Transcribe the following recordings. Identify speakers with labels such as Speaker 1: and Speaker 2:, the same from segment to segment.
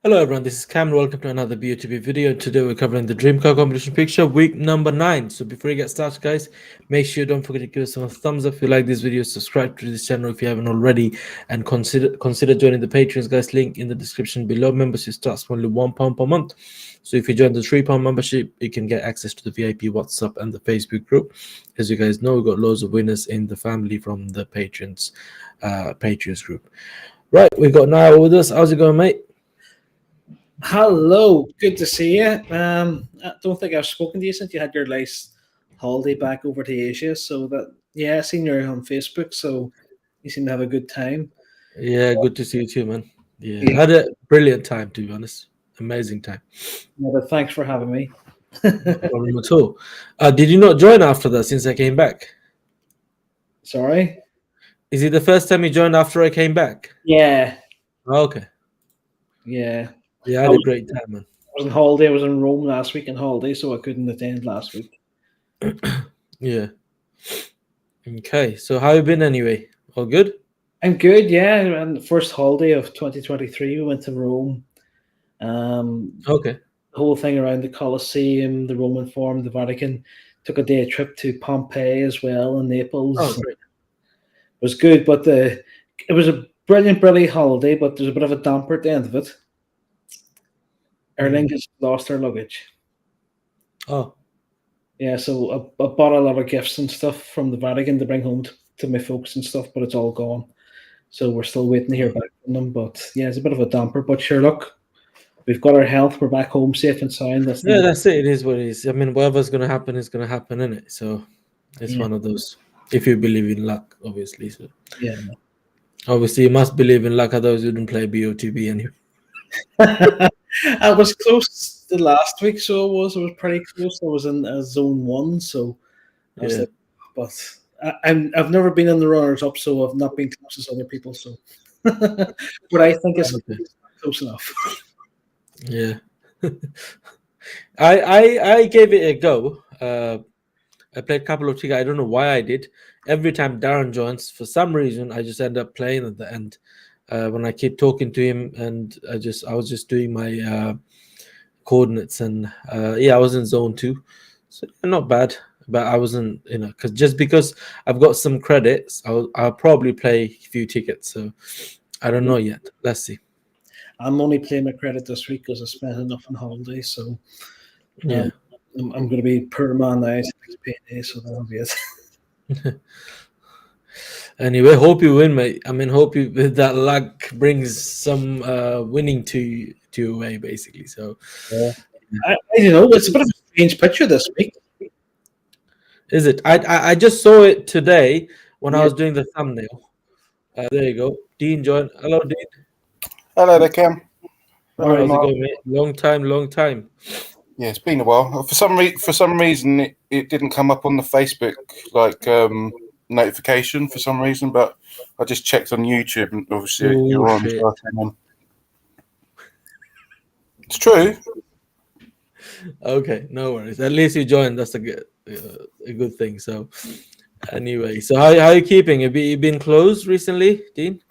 Speaker 1: Hello everyone, this is Cam. Welcome to another BOTB video. Today we're covering the Dream Car Competition picture, week number 9. So before we get started, guys, make sure you don't forget to give us a thumbs up if you like this video, subscribe to this channel if you haven't already, and consider joining the Patreons, guys. Link in the description below. Membership starts from only £1 per month. So if you join the £3 membership, you can get access to the VIP WhatsApp and the Facebook group. As you guys know, we've got loads of winners in the family from the Patreons group. Right, we've got Niall with us. How's it going, mate?
Speaker 2: Hello, good to see you. I don't think I've spoken to you since you had your last holiday back over to Asia. So I seen you on Facebook. So you seem to have a good time.
Speaker 1: Yeah, good to see you too, man. Yeah, had a brilliant time, to be honest. Amazing time.
Speaker 2: Yeah, but thanks for having me.
Speaker 1: No problem at all. Did you not join after that since I came back?
Speaker 2: Sorry.
Speaker 1: Is it the first time you joined after I came back?
Speaker 2: Yeah,
Speaker 1: Okay.
Speaker 2: yeah.
Speaker 1: Yeah, I had a great time, man.
Speaker 2: I was on holiday. I was in Rome last week on holiday, so I couldn't attend last week.
Speaker 1: Yeah. Okay. So how you been anyway? All good?
Speaker 2: I'm good. Yeah, and the first holiday of 2023, we went to Rome.
Speaker 1: Okay.
Speaker 2: The whole thing around the Colosseum, the Roman Forum, the Vatican. Took a day trip to Pompeii as well, and Naples.
Speaker 1: Oh, great.
Speaker 2: It was good, but it was a brilliant holiday, but there's a bit of a damper at the end of it. Erling has lost her luggage.
Speaker 1: Oh.
Speaker 2: Yeah, so I bought a lot of gifts and stuff from the Vatican to bring home to my folks and stuff, but it's all gone. So we're still waiting to hear back from them. But yeah, it's a bit of a damper. But sure, look, we've got our health. We're back home safe and sound.
Speaker 1: That's it. It is what it is. I mean, whatever's going to happen is going to happen, isn't it? So it's one of those, if you believe in luck, obviously. So
Speaker 2: yeah.
Speaker 1: Obviously, you must believe in luck, otherwise you didn't play BOTB anyway.
Speaker 2: I was close the last week, so I was pretty close. I was in zone 1, so I was but I've never been in the runners up, so I've not been close as other people. So, but I think it's close enough.
Speaker 1: Yeah, I gave it a go. I played a couple of tickets. I don't know why I did. Every time Darren joins, for some reason, I just end up playing at the end. When I keep talking to him, and I was just doing my coordinates, and I was in zone 2, so not bad. But I wasn't, because I've got some credits, I'll probably play a few tickets. So I don't know yet. Let's see.
Speaker 2: I'm only playing my credit this week because I spent enough on holiday. So I'm going to be per man now. Next payday, so that'll be it.
Speaker 1: Anyway, hope you win, mate. I mean, hope you that luck brings some winning to your way, basically. So,
Speaker 2: I don't know. It's a bit of a strange picture this week.
Speaker 1: Is it? I just saw it today when I was doing the thumbnail. There you go. Dean joined. Hello, Dean.
Speaker 3: Hello there, Cam.
Speaker 1: How's it going, mate? Long time.
Speaker 3: Yeah, it's been a while. For some reason, it didn't come up on the Facebook notification for some reason, but I just checked on YouTube, and obviously you're on. So I came on. It's true.
Speaker 1: Okay, no worries. At least you joined. That's a good thing. So, anyway, so how are you keeping? Have you been close recently, Dean?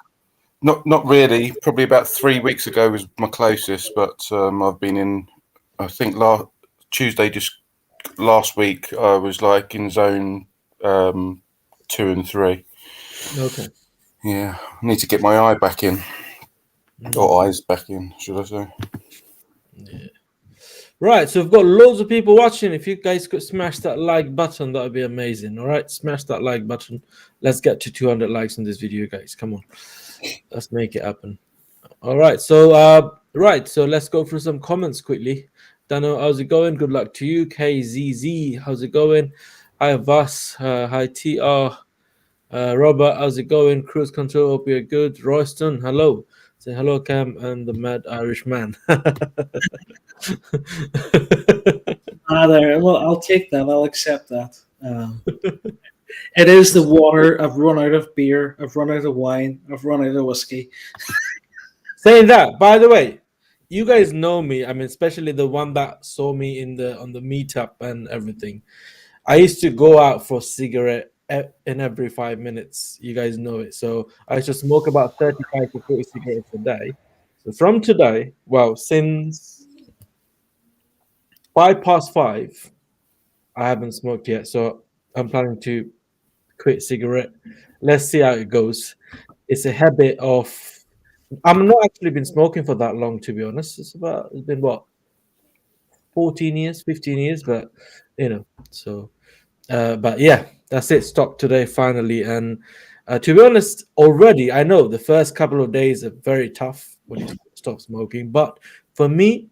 Speaker 3: Not really. Probably about 3 weeks ago was my closest, but I've been in. I think Tuesday, just last week, I was like in zone 2 and 3.
Speaker 1: Okay.
Speaker 3: Yeah, I need to get my eye back in, or eyes back in, should I say?
Speaker 1: Yeah. Right, so we've got loads of people watching. If you guys could smash that like button, that would be amazing. All right, smash that like button. Let's get to 200 likes on this video, guys. Come on, let's make it happen. All right, so so let's go through some comments quickly. Dano, how's it going? Good luck to you. KZZ, how's it going? Hi Vas, hi TR. Robert, how's it going? Cruise control, hope you're good. Royston, hello. Say hello, Cam, and the mad Irish man.
Speaker 2: There. Well, I'll take that. I'll accept that. It is the water. I've run out of beer. I've run out of wine. I've run out of whiskey.
Speaker 1: Saying that, by the way, you guys know me. I mean, especially the one that saw me on the meetup and everything. I used to go out for a cigarette in every 5 minutes. You guys know it. So I used to smoke about 35 to 40 cigarettes a day. So from today, well, since 5:05, I haven't smoked yet. So I'm planning to quit cigarette. Let's see how it goes. It's a habit of. I'm not actually been smoking for that long, to be honest. It's been what, 14 years, 15 years, but so but yeah, that's it. Stopped today finally. And to be honest, already I know the first couple of days are very tough when you stop smoking, but for me,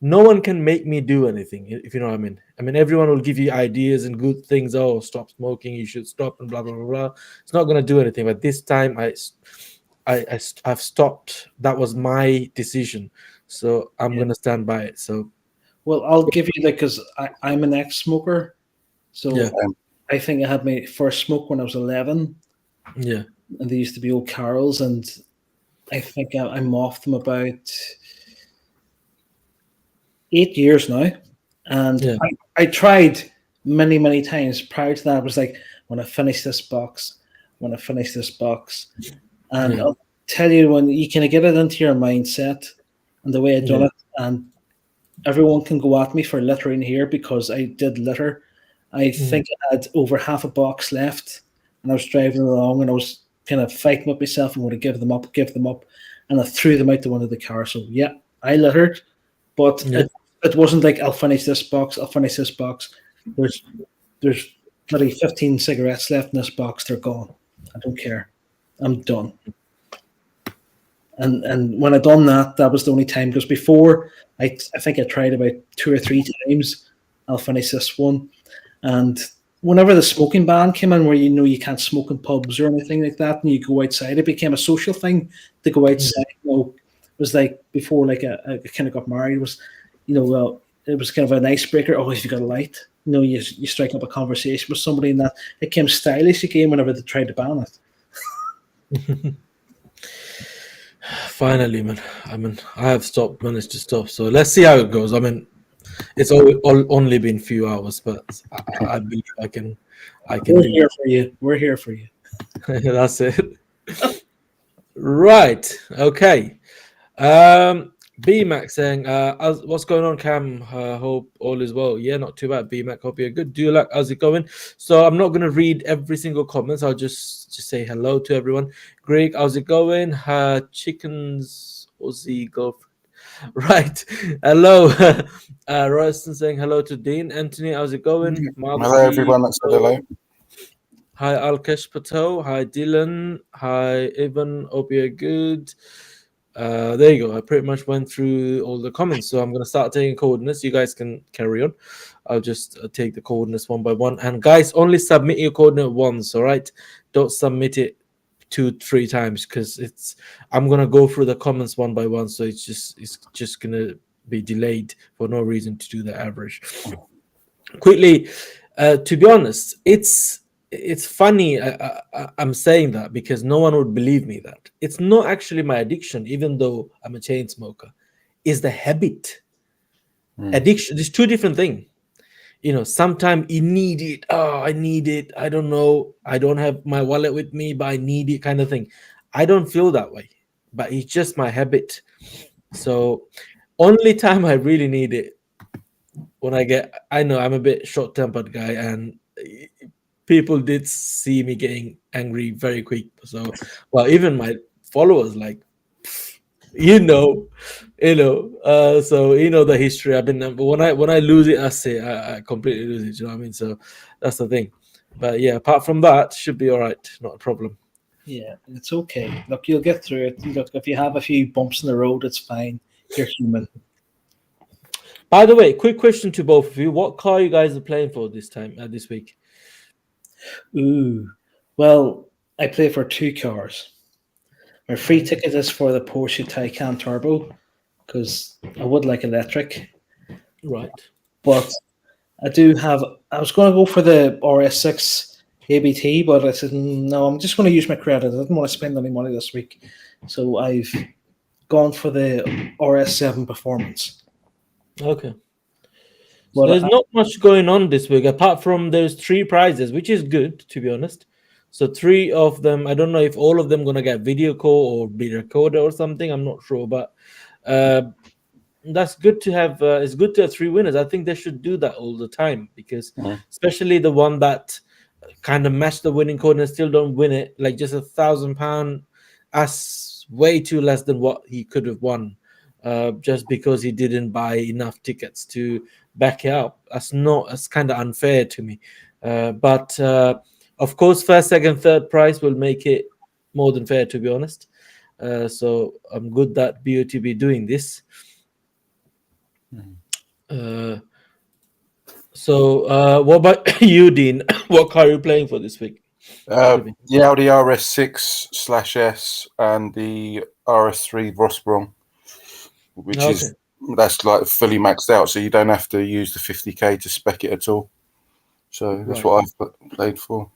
Speaker 1: no one can make me do anything, if you know what I mean. I mean, everyone will give you ideas and good things. Oh, stop smoking, you should stop, and blah blah blah blah. It's not going to do anything. But this time I've stopped. That was my decision, so I'm going to stand by it. So
Speaker 2: Well, I'll give you that because I'm an ex-smoker, so
Speaker 1: yeah,
Speaker 2: I think I had my first smoke when I was 11,
Speaker 1: yeah,
Speaker 2: and they used to be old Carols, and I think I'm off them about 8 years now. And
Speaker 1: yeah,
Speaker 2: I tried many, many times prior to that. I was like, when I finish this box, when I finish this box. And
Speaker 1: yeah,
Speaker 2: I'll tell you, when you kind of get it into your mindset and the way I done
Speaker 1: yeah.
Speaker 2: it, and everyone can go at me for littering here because I did litter. I
Speaker 1: Mm.
Speaker 2: think I had over half a box left, and I was driving along, and I was kind of fighting with myself. I'm going to give them up, and I threw them out the window of the car. So yeah, I littered, but
Speaker 1: Yeah.
Speaker 2: it wasn't like I'll finish this box. I'll finish this box. There's maybe 15 cigarettes left in this box. They're gone. I don't care. I'm done. And when I done that, that was the only time, because before I think I tried about 2 or 3 times. I'll finish this one, and whenever the smoking ban came in, where you can't smoke in pubs or anything like that, and you go outside, it became a social thing to go outside. It was like before, like I kind of got married. It was, it was kind of an icebreaker. Oh, if you got a light, you strike up a conversation with somebody, and that it became stylish again whenever they tried to ban it.
Speaker 1: Finally, man. I mean, I have managed to stop. So let's see how it goes. I mean, it's only been a few hours, but I believe I can
Speaker 2: We're
Speaker 1: do
Speaker 2: here for you. We're here for you.
Speaker 1: it. That's it. Right. Okay. BMAC saying, what's going on, Cam? Hope all is well. Yeah, not too bad. BMAC, hope you're good. Do you like, how's it going? So I'm not gonna read every single comments. I'll just say hello to everyone. Greg, how's it going? Chickens Aussie golf. Right. Hello. Royston saying hello to Dean. Anthony, how's it going?
Speaker 3: Hello, everyone. That's hello.
Speaker 1: Hi, Alkesh Patel. Hi, Dylan. Hi, Evan. Hope you're good. There you go. I pretty much went through all the comments, so I'm going to start taking coordinates. You guys can carry on. I'll just take the coordinates one by one. And guys, only submit your coordinate once, all right? Don't submit it 2-3 times, because I'm going to go through the comments one by one, so it's just going to be delayed for no reason to do the average. Quickly, to be honest, it's funny I'm saying that, because no one would believe me that it's not actually my addiction, even though I'm a chain smoker. Is the habit. Addiction, there's two different things. Sometimes you need it. Oh, I need it. I don't know, I don't have my wallet with me, but I need it, kind of thing. I don't feel that way, but it's just my habit. So only time I really need it, when I know I'm a bit short-tempered guy, and people did see me getting angry very quick. So, well, even my followers, like, so the history. I've been, when I lose it, I completely lose it. You know what I mean? So that's the thing. But yeah, apart from that, should be all right. Not a problem.
Speaker 2: Yeah, it's okay. Look, you'll get through it. Look, if you have a few bumps in the road, it's fine. You're human.
Speaker 1: By the way, quick question to both of you: what car you guys are playing for this week?
Speaker 2: Ooh, well, I play for 2 cars. My free ticket is for the Porsche Taycan Turbo, because I would like electric.
Speaker 1: Right.
Speaker 2: But I was going to go for the RS6 ABT, but I said, no, I'm just going to use my credit. I didn't want to spend any money this week. So I've gone for the RS7 Performance.
Speaker 1: Okay. So
Speaker 2: Well,
Speaker 1: there's not much going on this week, apart from there's 3 prizes, which is good, to be honest. So 3 of them, I don't know if all of them gonna get video call or be recorded or something. I'm not sure, but that's good to have. It's good to have 3 winners. I think they should do that all the time because, especially the one that kind of match the winning code and still don't win it, like just £1,000, that's way too less than what he could have won, just because he didn't buy enough tickets to back it up. That's kind of unfair to me. But of course, first, second, third prize will make it more than fair, to be honest. So I'm good that BOTB doing this. So what about you, Dean? What car are you playing for this week?
Speaker 3: The Audi RS6/S and the RS3 Rosbron, which is that's like fully maxed out, so you don't have to use the 50k to spec it at all. So that's what I've played for.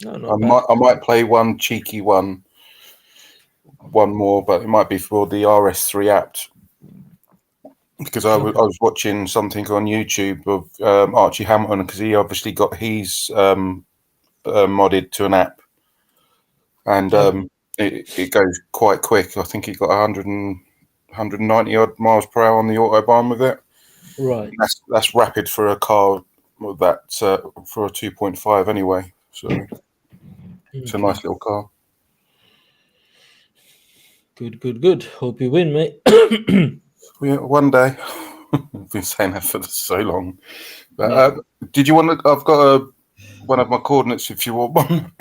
Speaker 1: No,
Speaker 3: I might play one cheeky one more, but it might be for the RS3 apt. Because I was watching something on YouTube of Archie Hamilton, because he obviously got his modded to an app, and it goes quite quick. I think he got 190 odd miles per hour on the autobahn with it.
Speaker 1: Right.
Speaker 3: That's rapid for a car that for a 2.5 anyway. So it's a nice little car.
Speaker 1: Good. Hope you win, mate.
Speaker 3: Yeah, one day. I've been saying that for so long. But, did you want to? I've got one of my coordinates if you want one.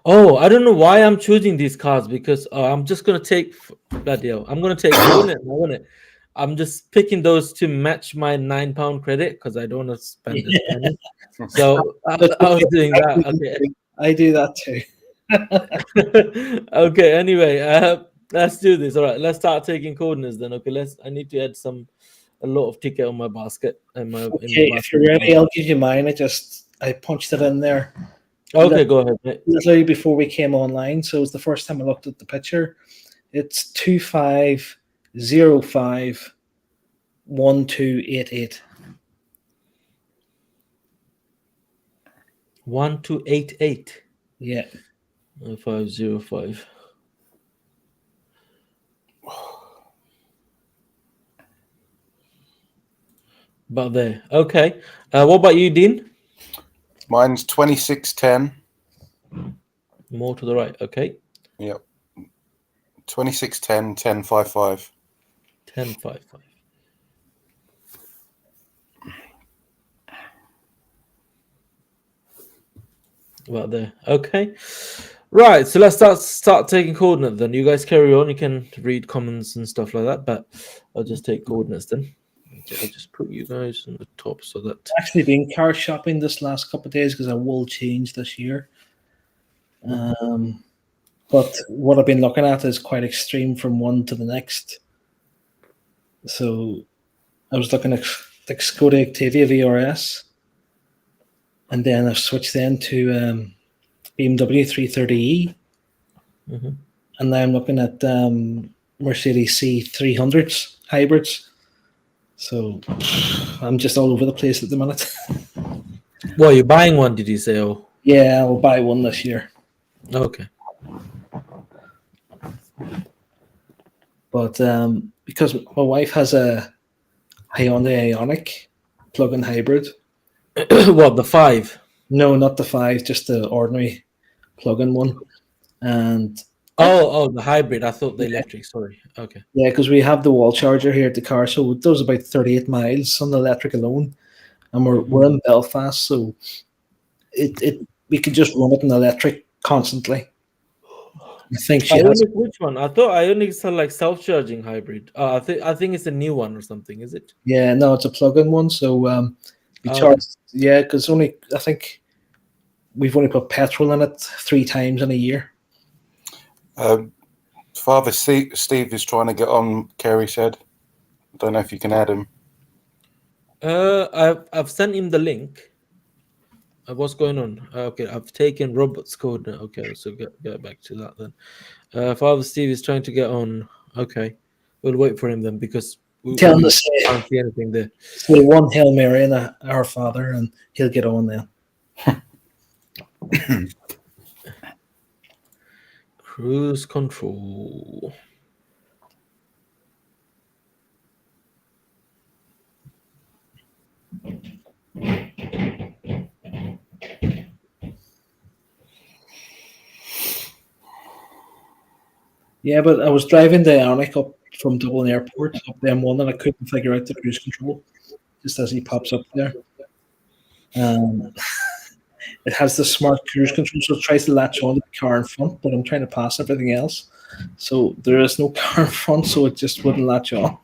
Speaker 1: Oh, I don't know why I'm choosing these cards, because I'm just gonna take bloody hell. I'm gonna take coordinate. I'm just picking those to match my £9 credit because I don't want to spend this penny. So I was doing that. Okay.
Speaker 2: I do that too.
Speaker 1: Okay. Anyway, let's do this. All right. Let's start taking coordinates then. Okay. I need to add a lot of ticket on my basket.
Speaker 2: If you're ready, I'll give you mine. I punched it in there.
Speaker 1: Okay, go ahead, mate.
Speaker 2: Literally before we came online, so it was the first time I looked at the picture. It's 25051288.
Speaker 1: 1288.
Speaker 2: Yeah.
Speaker 1: 505. About there. Okay. What about you, Dean?
Speaker 3: Mine's 2610.
Speaker 1: More to the right. Okay.
Speaker 3: Yep. 2610 1055.
Speaker 1: 1055. About there. Okay. Right. So let's start taking coordinates then. You guys carry on. You can read comments and stuff like that, but I'll just take coordinates then. Okay, I'll just put you guys on the top so that.
Speaker 2: I've actually been car shopping this last couple of days because I will change this year. But what I've been looking at is quite extreme from one to the next. So I was looking at the Skoda Octavia VRS, and then I've switched then to BMW 330e, and now I'm looking at Mercedes C300s hybrids. So I'm just all over the place at the minute.
Speaker 1: Well, you're buying one, did you say? Oh,
Speaker 2: yeah, I'll buy one this year.
Speaker 1: Okay.
Speaker 2: But because my wife has a Hyundai Ioniq plug-in hybrid.
Speaker 1: What, the 5?
Speaker 2: No, not the 5, just the ordinary plug-in one. And
Speaker 1: the hybrid. I thought the electric. Sorry. Okay.
Speaker 2: yeah, because we have the wall charger here at the car, so it does about 38 miles on the electric alone, and we're in Belfast, so we can just run it in electric constantly. I think she has.
Speaker 1: Which one? I thought Ioniq is like self-charging hybrid. I think it's a new one or something. Is it?
Speaker 2: Yeah, no, it's a plug-in one. So we charge. Yeah, because I think we've only put petrol in it 3 times in a year.
Speaker 3: Father Steve is trying to get on. Kerry said, I don't know if you can add him.
Speaker 1: I've sent him the link. What's going on? Okay, I've taken Robert's code now. Okay, so get back to that then. Father Steve is trying to get on. Okay, we'll wait for him then because we
Speaker 2: Tell him to
Speaker 1: can't see anything there.
Speaker 2: say one Hail Mary and Our Father, and he'll get on there.
Speaker 1: Cruise control.
Speaker 2: Yeah, but I was driving the Ionic up from Dublin Airport up the M1 and I couldn't figure out the cruise control just as he pops up there. It has the smart cruise control, so it tries to latch on to the car in front, but I'm trying to pass everything else. So there is no car in front, so it just wouldn't latch on.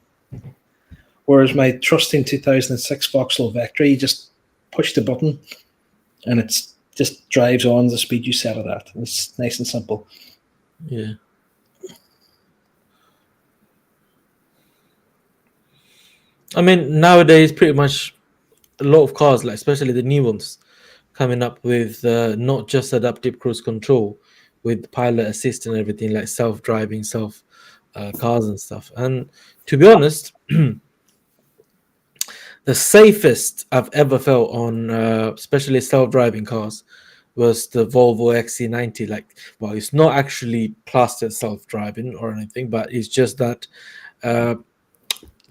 Speaker 2: Whereas my trusting 2006 Vauxhall Vectra, you just push the button and it just drives on the speed you set it at. It's nice and simple.
Speaker 1: Yeah. I mean, nowadays, pretty much a lot of cars, like especially the new ones, coming up with not just adaptive cruise control, with pilot assist and everything, like self-driving, cars and stuff. And to be honest, the safest I've ever felt on, especially self-driving cars, was the Volvo XC90. Like, well, it's not actually classed as self-driving or anything, but it's just that.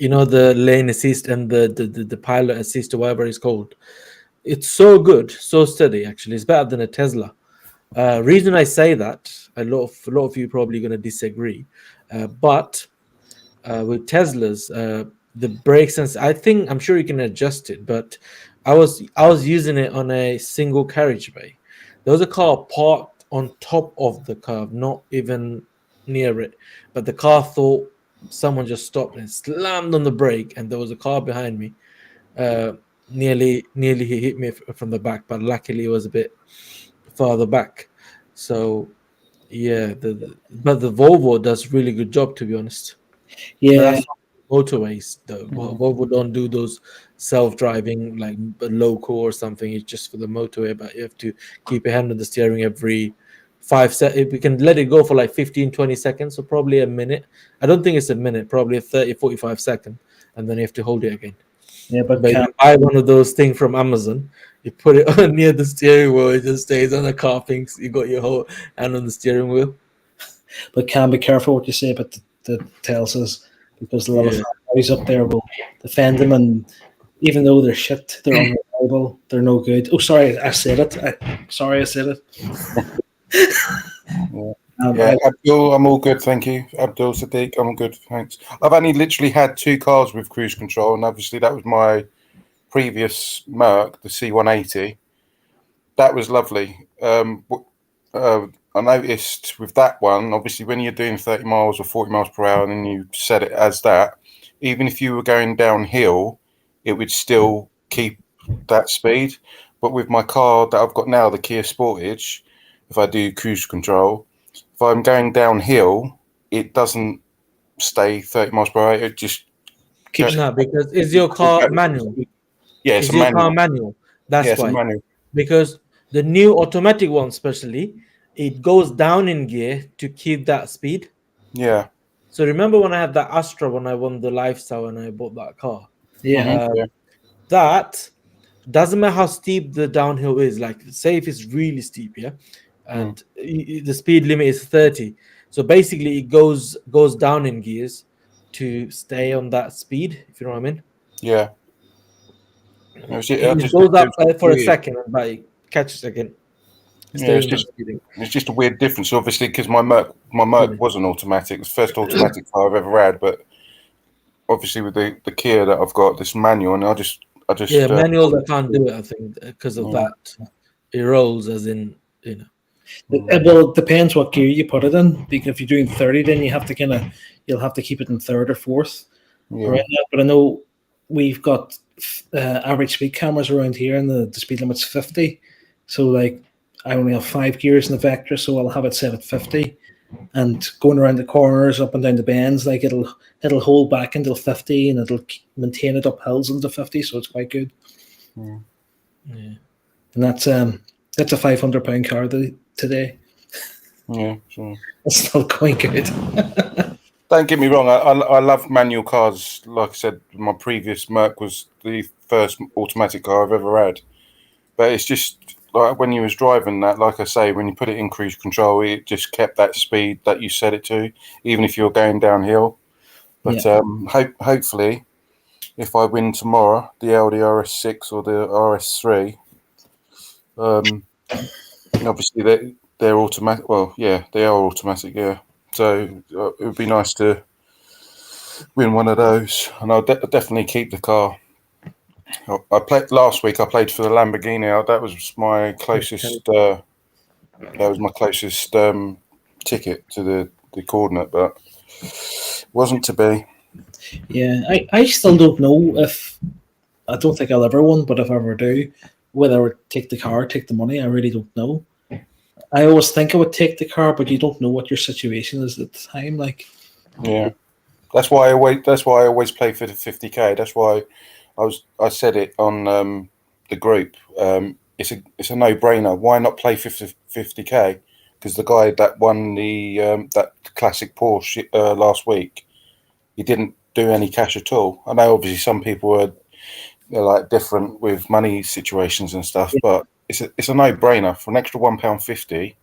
Speaker 1: The lane assist and the pilot assist or whatever it's called, it's so good, so steady. Actually, it's better than a Tesla. Reason I say that, a lot of you probably going to disagree, but with Teslas, the brakes, and I'm sure you can adjust it, but I was using it on a single carriageway. There was a car parked on top of the curb, not even near it, but the car thought someone just stopped and slammed on the brake, and there was a car behind me. Nearly he hit me from the back, but luckily it was a bit farther back. So yeah, but the Volvo does really good job, to be honest. But
Speaker 2: Yeah,
Speaker 1: that's not motorways though. Volvo don't do those self-driving like local or something. It's just for the motorway, but you have to keep your hand on the steering every 5 seconds. We can let it go for like 15-20 seconds, so probably a minute. I don't think it's a minute, probably a 30-45 second, and then you have to hold it again.
Speaker 2: yeah, but
Speaker 1: But if you buy one of those things from Amazon, you put it on near the steering wheel, it just stays on the car. Thinks you got your whole hand on the steering wheel.
Speaker 2: Can be careful what you say about the Teslas, because a lot of guys up there will defend them, and even though they're shit, they're unreliable, they're no good. Oh, sorry, I said it. I said it.
Speaker 3: Abdul, I'm all good, thank you. Abdul Sadiq, I'm all good, thanks. I've only literally had 2 cars with cruise control, and obviously that was my previous Merc, the C180. That was lovely. I noticed with that one, obviously when you're doing 30 miles or 40 miles per hour and then you set it as that, even if you were going downhill, it would still keep that speed. But with my car that I've got now, the Kia Sportage, if I do cruise control, if I'm going downhill, it doesn't stay 30 miles per hour. It just
Speaker 1: keeps because is your car manual?
Speaker 3: Yeah, it's
Speaker 1: is
Speaker 3: a
Speaker 1: your
Speaker 3: manual.
Speaker 1: car manual? That's
Speaker 3: it's
Speaker 1: why.
Speaker 3: a manual.
Speaker 1: Because the new automatic one, especially, it goes down in gear to keep that speed.
Speaker 3: Yeah.
Speaker 1: So remember when I had that Astra when I won the lifestyle and I bought that car?
Speaker 2: Yeah.
Speaker 1: That doesn't matter how steep the downhill is. Like, say if it's really steep, yeah, and the speed limit is 30. So basically, it goes down in gears to stay on that speed. If you know what I mean?
Speaker 3: Yeah.
Speaker 1: It goes up for a second, but it catches again.
Speaker 3: It's just a weird difference, obviously, because my Merc was an automatic. It was the first automatic car I've ever had, but obviously with the Kia that I've got, this manual, and I just
Speaker 1: manuals I can't do it. I think because of that, it rolls as in
Speaker 2: Well, it depends what gear you put it in. Because if you're doing 30, then you'll have to keep it in third or fourth.
Speaker 3: Yeah.
Speaker 2: Right now. But I know we've got average speed cameras around here, and the speed limit's 50. So like, I only have 5 gears in the Vectra, so I'll have it set at 50. And going around the corners, up and down the bends, like it'll hold back until 50, and it'll maintain it up hills into 50. So it's quite good.
Speaker 3: Yeah.
Speaker 2: And that's a £500 car today.
Speaker 3: Yeah, sure.
Speaker 2: It's still quite good.
Speaker 3: Don't get me wrong. I love manual cars. Like I said, my previous Merc was the first automatic car I've ever had. But it's just like when you was driving that, like I say, when you put it in cruise control, it just kept that speed that you set it to, even if you're going downhill. But hopefully, if I win tomorrow, the Audi RS6 or the RS3, obviously they're automatic. Well, yeah, they are automatic. Yeah, so it would be nice to win one of those, and I'll definitely keep the car. I played last week. I played for the Lamborghini. That was my closest. That was my closest ticket to the coordinate, but wasn't to be.
Speaker 2: Yeah, I still don't know if I don't think I'll ever win, but if I ever do, whether I would take the car, take the money, I really don't know. I always think I would take the car, but you don't know what your situation is at the time. Like,
Speaker 3: yeah, that's why I always play for the 50k. That's why I said it on the group. It's a no brainer. Why not play 50k? Because the guy that won the that classic Porsche last week, he didn't do any cash at all. I know obviously some people are like different with money situations and stuff, but it's a no brainer for an extra £1.50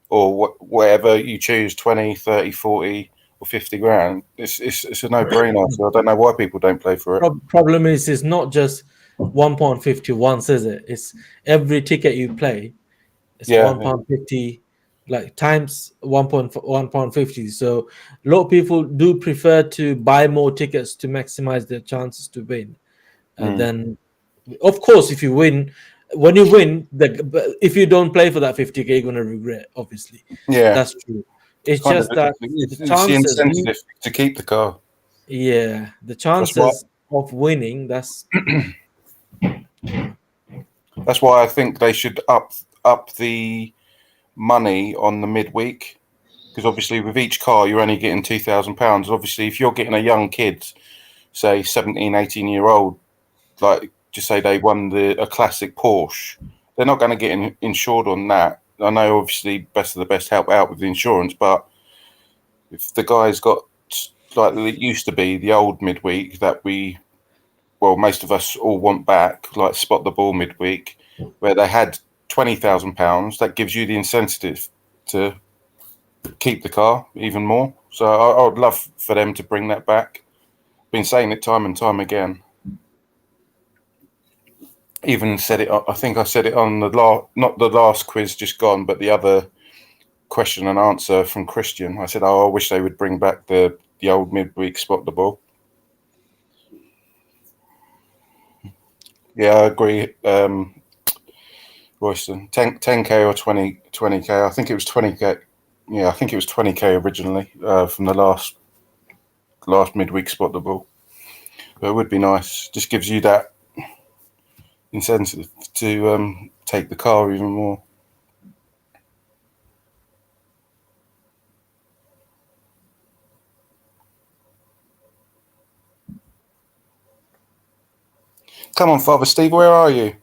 Speaker 3: or whatever you choose, 20, 30, 40 or 50 grand. It's a no brainer. So I don't know why people don't play for it.
Speaker 1: Problem is, it's not just £1.50 once, is it? It's every ticket you play. It's £1.50, like times £1.50. So a lot of people do prefer to buy more tickets to maximize their chances to win. And then, of course, if you win, when you win, if you don't play for that 50k, you're gonna regret. Obviously,
Speaker 3: Yeah,
Speaker 1: that's true. It's just that
Speaker 3: it's
Speaker 1: the chances,
Speaker 3: the incentive to keep the car.
Speaker 1: yeah, the chances of winning. That's
Speaker 3: why I think they should up the money on the midweek, because obviously with each car you're only getting £2,000. Obviously, if you're getting a young kid, say 17, 18-year-old, like just say they won a classic Porsche, they're not going to get insured on that. I know obviously best of the best help out with the insurance, but if the guy's got, like it used to be, the old midweek that most of us all want back, like Spot the Ball midweek, where they had £20,000, that gives you the incentive to keep the car even more. So I would love for them to bring that back. Been saying it time and time again. Even said it. I think I said it on not the last quiz just gone, but the other question and answer from Christian. I said, I wish they would bring back the old midweek Spot the Ball. Yeah, I agree. Royston, 10k or 20k. I think it was 20k. Yeah, I think it was 20k originally from the last midweek Spot the Ball. But it would be nice. Just gives you that incentive to take the car even more. Come on, Father Steve, where are you?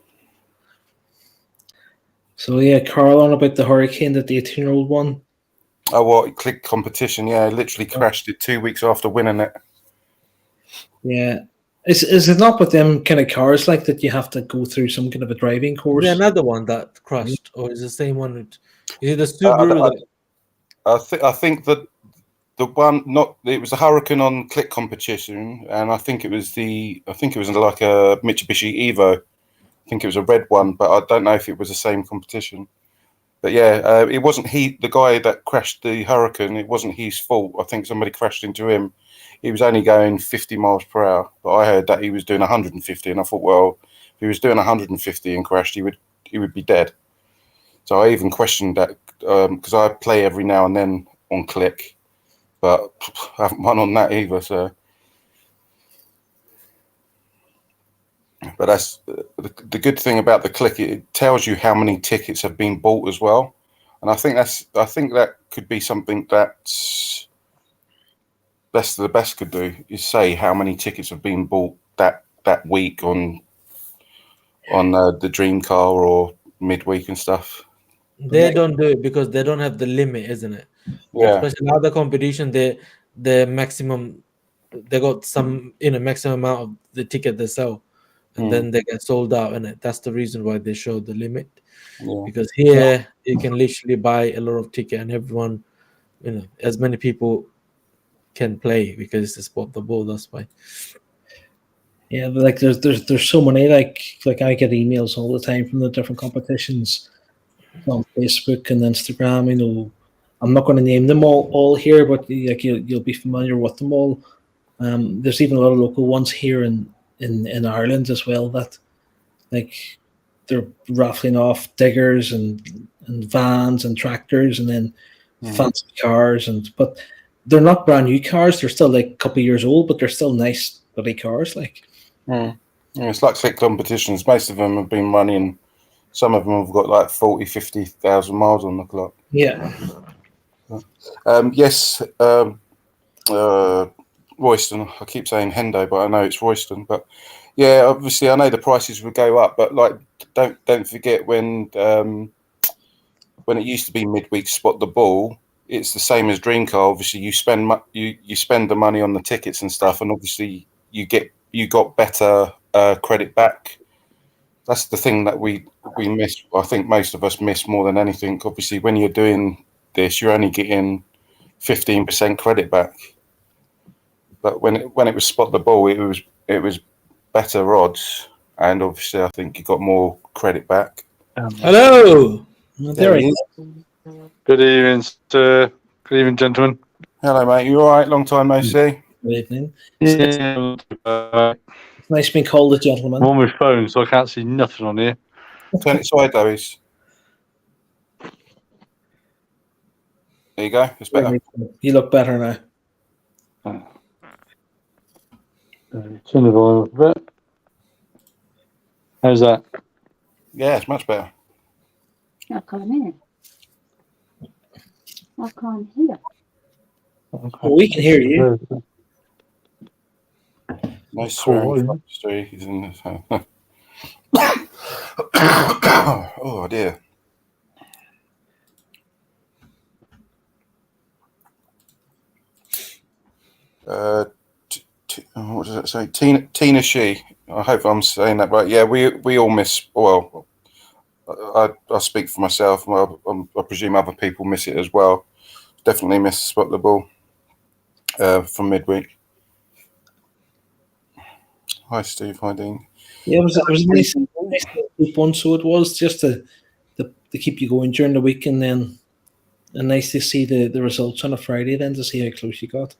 Speaker 2: so yeah, Carl on about the Hurricane that the 18-year-old won.
Speaker 3: Oh, what? Click competition. Yeah, literally crashed it 2 weeks after winning it.
Speaker 2: Yeah. Is it not with them kind of cars like that you have to go through some kind of a driving course?
Speaker 1: is there another one that crashed, or is it the same one? Is it the Subaru?
Speaker 3: I think that the one it was a Hurricane on click competition, and I think it was like a Mitsubishi Evo. I think it was a red one, but I don't know if it was the same competition. But yeah, it wasn't the guy that crashed the Hurricane. It wasn't his fault. I think somebody crashed into him. He was only going 50 miles per hour, but I heard that he was doing 150, and I thought, well, if he was doing 150 and crashed, he would be dead. So I even questioned that because I play every now and then on click, but I haven't won on that either. So, but that's the good thing about the click. It tells you how many tickets have been bought as well, and I think that could be something that best of the best could do, is say how many tickets have been bought that week on the dream car or midweek and stuff.
Speaker 1: They don't do it because they don't have the limit, isn't it?
Speaker 3: Yeah.
Speaker 1: Especially other competition, the maximum, they got some maximum amount of the ticket they sell. and then they get sold out, and that's the reason why they show the limit.
Speaker 3: Yeah.
Speaker 1: Because here you can literally buy a lot of ticket, and everyone, as many people can play because it's the spot the ball. That's why.
Speaker 2: Yeah, but like there's so many like I get emails all the time from the different competitions on Facebook and Instagram. I'm not going to name them all here, but like you'll be familiar with them all. There's even a lot of local ones here in Ireland as well that like they're raffling off diggers and vans and tractors and then fancy cars but they're not brand new cars. They're still like a couple of years old, but they're still nice bloody cars. Like
Speaker 3: Yeah, it's like slick competitions. Most of them have been running. Some of them have got like 40, 50,000 miles on the clock.
Speaker 2: Yeah.
Speaker 3: Yes, Royston. I keep saying Hendo, but I know it's Royston. But yeah, obviously I know the prices would go up, but like don't forget when it used to be midweek spot the ball. It's the same as Dream Car. Obviously, you spend you spend the money on the tickets and stuff, and obviously you got better credit back. That's the thing that we miss. I think most of us miss more than anything. Obviously, when you're doing this, you're only getting 15% credit back. But when it was spot the ball, it was better odds, and obviously, I think you got more credit back.
Speaker 1: Hello.
Speaker 2: There he is.
Speaker 4: Good evening, sir. Good evening, gentlemen.
Speaker 3: Hello, mate. You all right? Long time no see.
Speaker 2: Good evening.
Speaker 4: Yeah,
Speaker 2: It's nice being called a gentleman.
Speaker 4: I'm on my phone, so I can't see nothing on here.
Speaker 3: Turn it sideways. There you go. It's better.
Speaker 2: You look better now.
Speaker 4: Turn the volume up a bit. How's that?
Speaker 3: Yeah, it's much better.
Speaker 5: I can't hear. I can't hear.
Speaker 4: Okay.
Speaker 2: Well, we can hear you.
Speaker 3: No swearing from the street. He's in this house. Oh dear. What does it say? Tina She. I hope I'm saying that right. Yeah, we all miss. Well, I speak for myself. Well, I presume other people miss it as well. Definitely miss spot the ball from midweek. Hi, Steve. Hi, Dean.
Speaker 2: Yeah, it was nice one. So it was just to keep you going during the week, and then nice to see the results on a Friday. Then to see how close you got.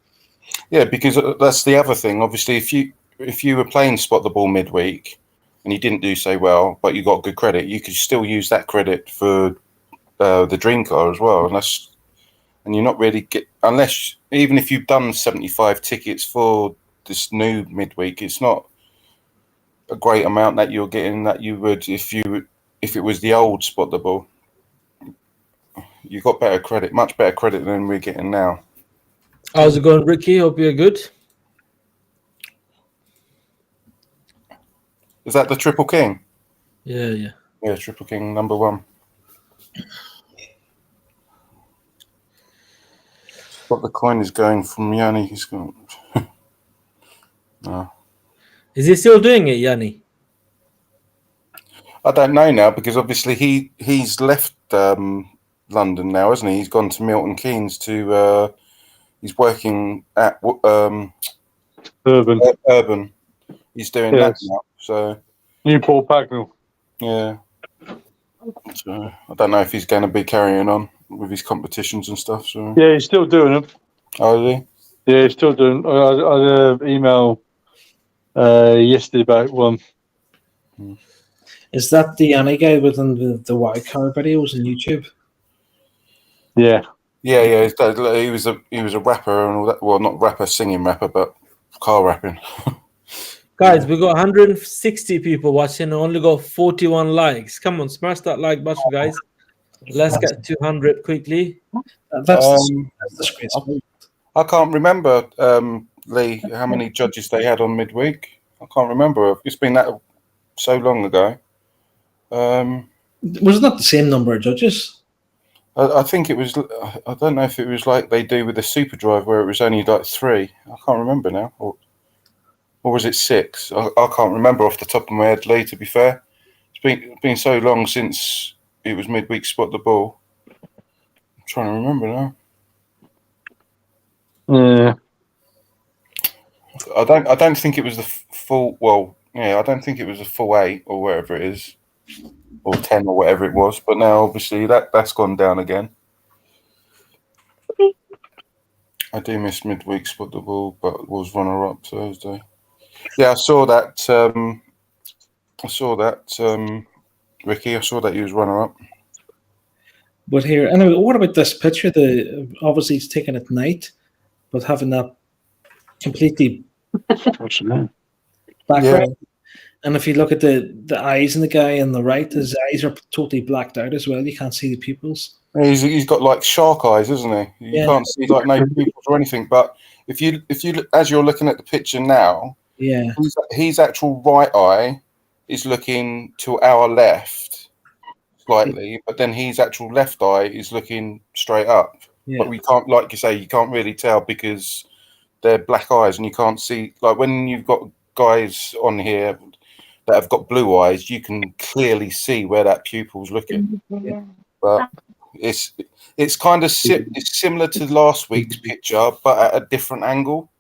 Speaker 3: Yeah, because that's the other thing. Obviously, if you were playing spot the ball midweek and you didn't do so well, but you got good credit, you could still use that credit for the dream car as well. And you're not really unless even if you've done 75 tickets for this new midweek, it's not a great amount that you're getting that you would if it was the old spot the ball. You got better credit, much better credit than we're getting now.
Speaker 1: How's it going, Ricky? Hope you're good.
Speaker 3: Is that the Triple King?
Speaker 1: Yeah.
Speaker 3: Yeah, Triple King number 1. What the coin is going from Yanni. He's going. No.
Speaker 1: Is he still doing it, Yanni?
Speaker 3: I don't know now because obviously he's left London now, hasn't he? He's gone to Milton Keynes to. He's working at Urban. He's doing that now. So
Speaker 4: Newport Pagnell.
Speaker 3: Yeah. So I don't know if he's going to be carrying on with his competitions and stuff. So
Speaker 4: Yeah, he's still doing them.
Speaker 3: Oh, is he?
Speaker 4: Yeah, he's still doing. I had an email yesterday about one.
Speaker 2: Is that the Yanni guy within the wild card videos on YouTube?
Speaker 4: Yeah.
Speaker 3: Yeah. He was a rapper and all that. Well, not rapper, singing rapper, but car rapping.
Speaker 1: Guys, we got 160 people watching and only got 41 likes. Come on, smash that like button, guys. Let's get 200 quickly.
Speaker 2: That's disgraceful.
Speaker 3: I can't remember, Lee, how many judges they had on midweek. I can't remember. It's been that so long ago.
Speaker 2: Was it not the same number of judges?
Speaker 3: I think it was. I don't know if it was like they do with the Super Drive, where it was only like 3. I can't remember now. or was it 6? I can't remember off the top of my head, Lee, to be fair. It's been so long since it was midweek spot the ball. I'm trying to remember now.
Speaker 4: Yeah.
Speaker 3: I don't think it was the full. Well, yeah, I don't think it was a full 8 or whatever it is, or 10 or whatever it was. But now, obviously, that's gone down again. I do miss midweek spot the ball, but was runner up Thursday. Yeah, I saw that. Ricky. I saw that he was runner up.
Speaker 2: But here, anyway, what about this picture? Obviously it's taken at night, but having that completely background.
Speaker 3: Yeah.
Speaker 2: And if you look at the eyes in the guy on the right, his eyes are totally blacked out as well. You can't see the pupils.
Speaker 3: He's got like shark eyes, isn't he? You can't see like no pupils or anything. But if you as you're looking at the picture now,
Speaker 2: Yeah,
Speaker 3: his actual right eye is looking to our left slightly, but then his actual left eye is looking straight up.
Speaker 2: yeah.
Speaker 3: But we can't, like you say, you can't really tell because they're black eyes and you can't see. Like when you've got guys on here that have got blue eyes, you can clearly see where that pupil's looking. But it's kind of it's similar to last week's picture, but at a different angle.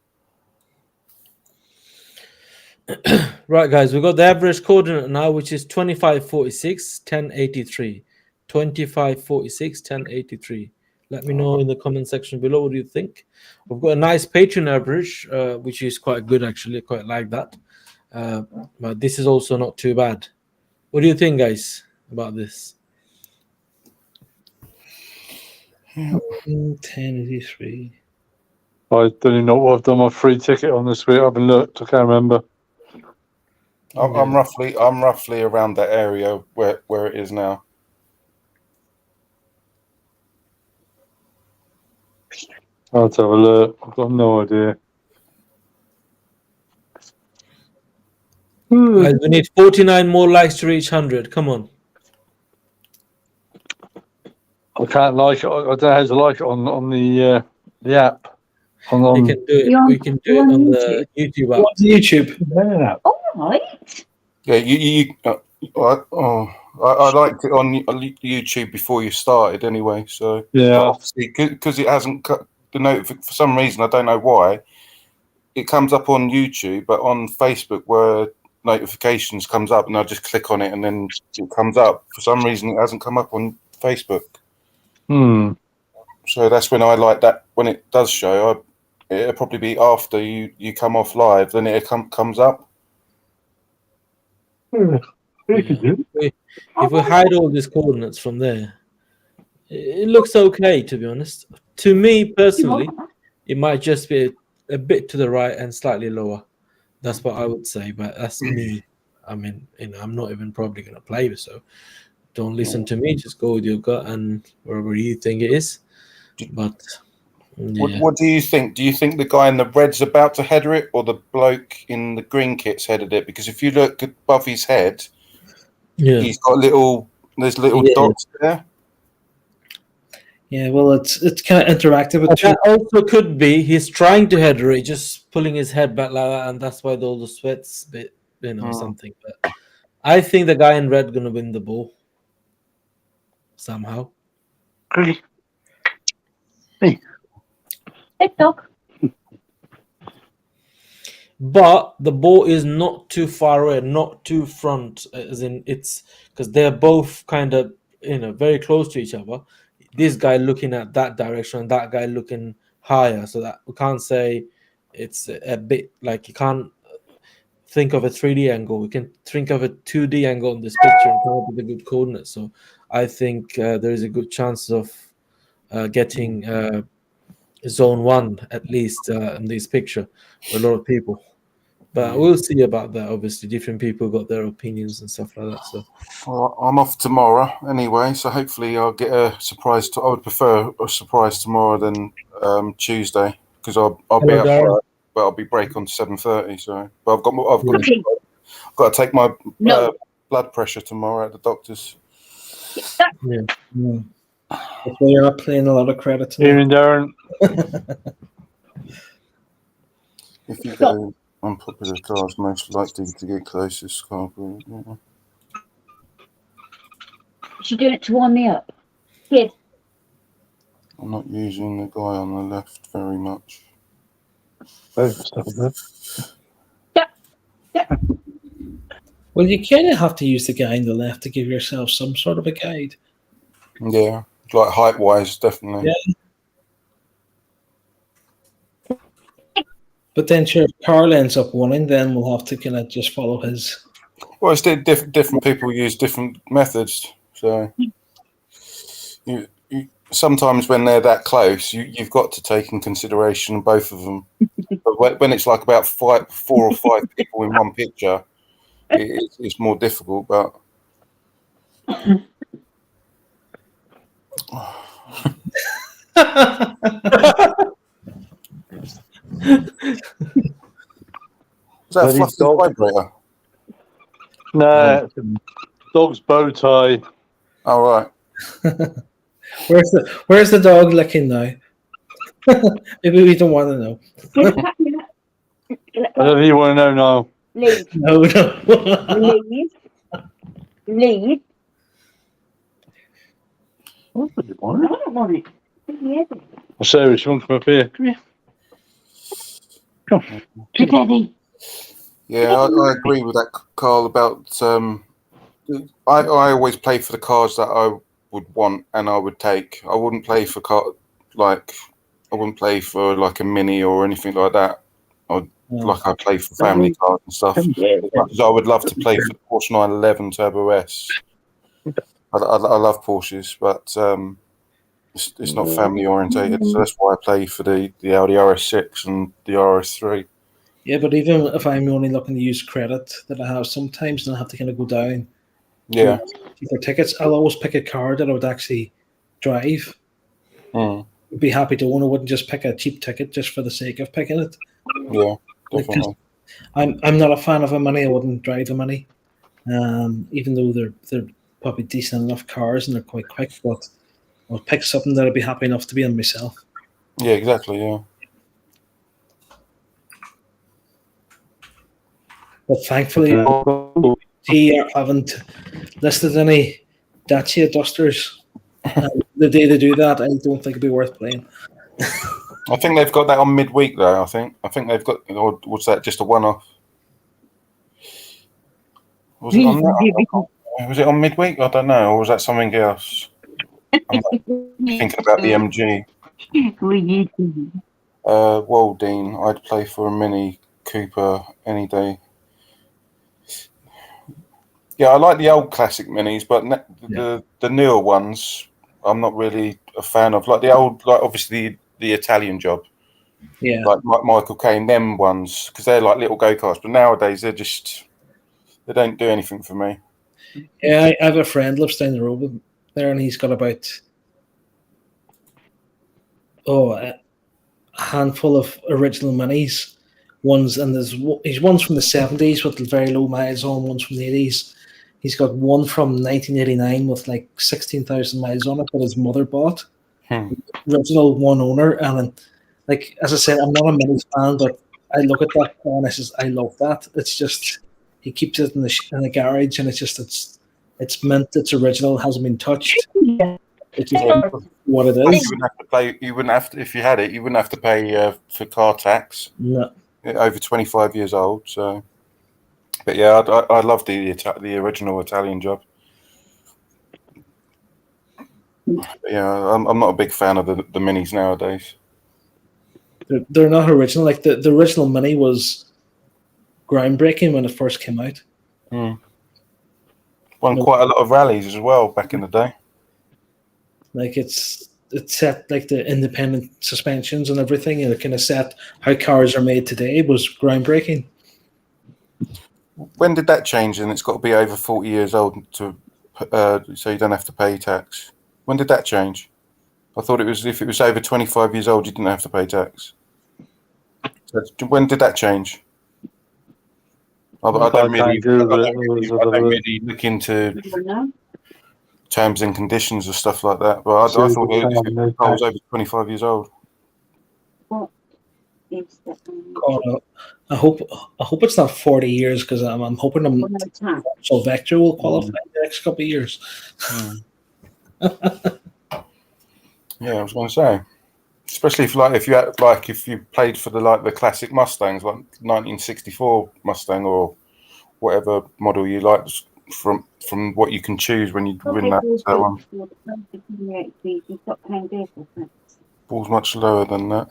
Speaker 1: Right, guys, we've got the average coordinate now, which is 2546, 1083. 2546, 1083. Let me know in the comment section below what do you think. We've got a nice Patreon average, which is quite good, actually. I quite like that. But this is also not too bad. What do you think, guys, about this?
Speaker 2: 1083.
Speaker 4: I don't even know what I've done my free ticket on this week. I haven't looked. I can't remember.
Speaker 3: I'm roughly around that area where it is now.
Speaker 4: I'll have a look. I've got no idea.
Speaker 1: Guys, we need 49 more likes to reach 100. Come on.
Speaker 4: I can't like it. I don't know how to like it on the app.
Speaker 1: We can do it. We can do it on the YouTube app.
Speaker 2: What's YouTube?
Speaker 5: All right.
Speaker 3: Yeah, I liked it on YouTube before you started anyway. So
Speaker 4: Yeah.
Speaker 3: but obviously because it hasn't cut the notification for some reason, I don't know why. It comes up on YouTube, but on Facebook where notifications comes up, and I just click on it, and then it comes up. For some reason, it hasn't come up on Facebook. So that's when I like that. When it does show, it'll probably be after you come off live, then it comes up.
Speaker 1: If we hide all these coordinates from there, it looks okay, to be honest. To me personally, it might just be a bit to the right and slightly lower. That's what I would say, but that's me. I mean, I'm not even probably going to play, so don't listen to me. Just go with your gut and wherever you think it is. But yeah.
Speaker 3: What do you think? Do you think the guy in the red's about to header it, or the bloke in the green kit's headed it? Because if you look above his head, he's got there's little dots there.
Speaker 2: Yeah, well, it's kind of interactive.
Speaker 1: That also could be he's trying to header it, just pulling his head back like that, and that's why all the sweats bit, something. But I think the guy in red gonna win the ball somehow.
Speaker 4: Hey.
Speaker 5: TikTok.
Speaker 1: But the ball is not too far away, not too front, as in it's because they're both kind of very close to each other. This guy looking at that direction, that guy looking higher, so that we can't say it's a bit like you can't think of a 3D angle. We can think of a 2D angle in this picture and come up with a good coordinate. So I think there is a good chance of getting zone 1 at least in this picture for a lot of people. But we'll see about that. Obviously, different people got their opinions and stuff like that. So
Speaker 3: Well, I'm off tomorrow anyway, so hopefully I'll get a surprise. I would prefer a surprise tomorrow than Tuesday because I'll be at work, but I'll be break on 7:30. So, but I've got to take my blood pressure tomorrow at the doctor's.
Speaker 2: Yeah. That's why you're not playing a lot of credit.
Speaker 4: Even Darren.
Speaker 3: If you go, Unpopular cars most likely to get closest car. Yeah.
Speaker 5: She did it to warm me up. Kid.
Speaker 3: I'm not using the guy on the left very much.
Speaker 2: Well, you kind of have to use the guy on the left to give yourself some sort of a guide.
Speaker 3: Yeah, like height-wise, definitely.
Speaker 2: Yeah. But then, sure, if Carl ends up winning, then we'll have to kind of just follow his.
Speaker 3: Well, it's different people use different methods. So you sometimes when they're that close, you've got to take in consideration both of them. But when it's like about 4 or 5 people in one picture, it's more difficult. But is that a fluffy vibrator?
Speaker 4: No, dog's bow tie.
Speaker 3: All right.
Speaker 2: Where's the dog licking now? Maybe we don't want to know.
Speaker 4: I don't think you want to know now.
Speaker 5: Leave.
Speaker 2: No.
Speaker 5: Leave.
Speaker 4: I
Speaker 5: I don't want it. Yeah.
Speaker 4: Sarah, she won't come up here. Come here. Come.
Speaker 5: Good Eddie.
Speaker 3: Yeah, I agree with that, Carl. About I always play for the cars that I would want and I would take. I wouldn't play for I wouldn't play for like a Mini or anything like that. Like I play for family cars and stuff. As much as I would love to play for the Porsche 911 Turbo S. I love Porsches, but it's not family orientated, so that's why I play for the Audi RS6 and the RS3.
Speaker 2: Yeah, but even if I'm only looking to use credit that I have sometimes, and I have to kind of go down.
Speaker 3: Yeah.
Speaker 2: For tickets, I'll always pick a car that I would actually drive.
Speaker 3: Mm.
Speaker 2: I'd be happy to own. I wouldn't just pick a cheap ticket just for the sake of picking it.
Speaker 3: Yeah, definitely.
Speaker 2: I'm not a fan of a Mini. I wouldn't drive a Mini, even though they're probably decent enough cars and they're quite quick. But I'll pick something that I'd be happy enough to be in myself.
Speaker 3: Yeah, exactly. Yeah.
Speaker 2: But thankfully, I haven't listed any Dacia Dusters. The day they do that, I don't think it'd be worth playing.
Speaker 3: I think they've got that on midweek though. I think they've got. Or was that just a one-off? Was it on that? Was it on midweek? I don't know. Or was that something else? I'm thinking about the MG. Dean, I'd play for a Mini Cooper any day. Yeah, I like the old classic Minis, but the newer ones, I'm not really a fan of. Like the old, like obviously the Italian Job.
Speaker 2: Yeah.
Speaker 3: Like Michael Caine, them ones, because they're like little go-karts. But nowadays, they don't do anything for me.
Speaker 2: Yeah, I have a friend lives down the road there, and he's got about a handful of original Minis. One's from the 70s with very low miles on. One's from the 80s. He's got one from 1989 with like 16,000 miles on it that his mother bought. Original one owner, and like as I said, I'm not a Mini fan, but I look at that car and I says I love that. It's just he keeps it in the garage, and it's mint, it's original, hasn't been touched. It's just what it is.
Speaker 3: You wouldn't have to if you had it. You wouldn't have to pay for car tax.
Speaker 2: No.
Speaker 3: Over 25 years old. So, but yeah, I love the original Italian Job. Yeah, I'm not a big fan of the Minis nowadays.
Speaker 2: They're not original. Like the original Mini was groundbreaking when it first came out.
Speaker 3: Won quite a lot of rallies as well back in the day.
Speaker 2: Like it's set like the independent suspensions and everything, and it kind of set how cars are made today was groundbreaking.
Speaker 3: When did that change? And it's got to be over 40 years old to so you don't have to pay tax. When did that change? I thought it was if it was over 25 years old, you didn't have to pay tax. So when did that change? I don't really look into terms and conditions or stuff like that. But I thought it was over 25 years old.
Speaker 2: God, I hope it's not 40 years because I'm hoping so Vector will qualify in the next couple of years.
Speaker 3: Yeah, I was going to say, especially if you played for the classic Mustangs, like 1964 Mustang or whatever model you like, from what you can choose when you win that. So, ball's much lower than that.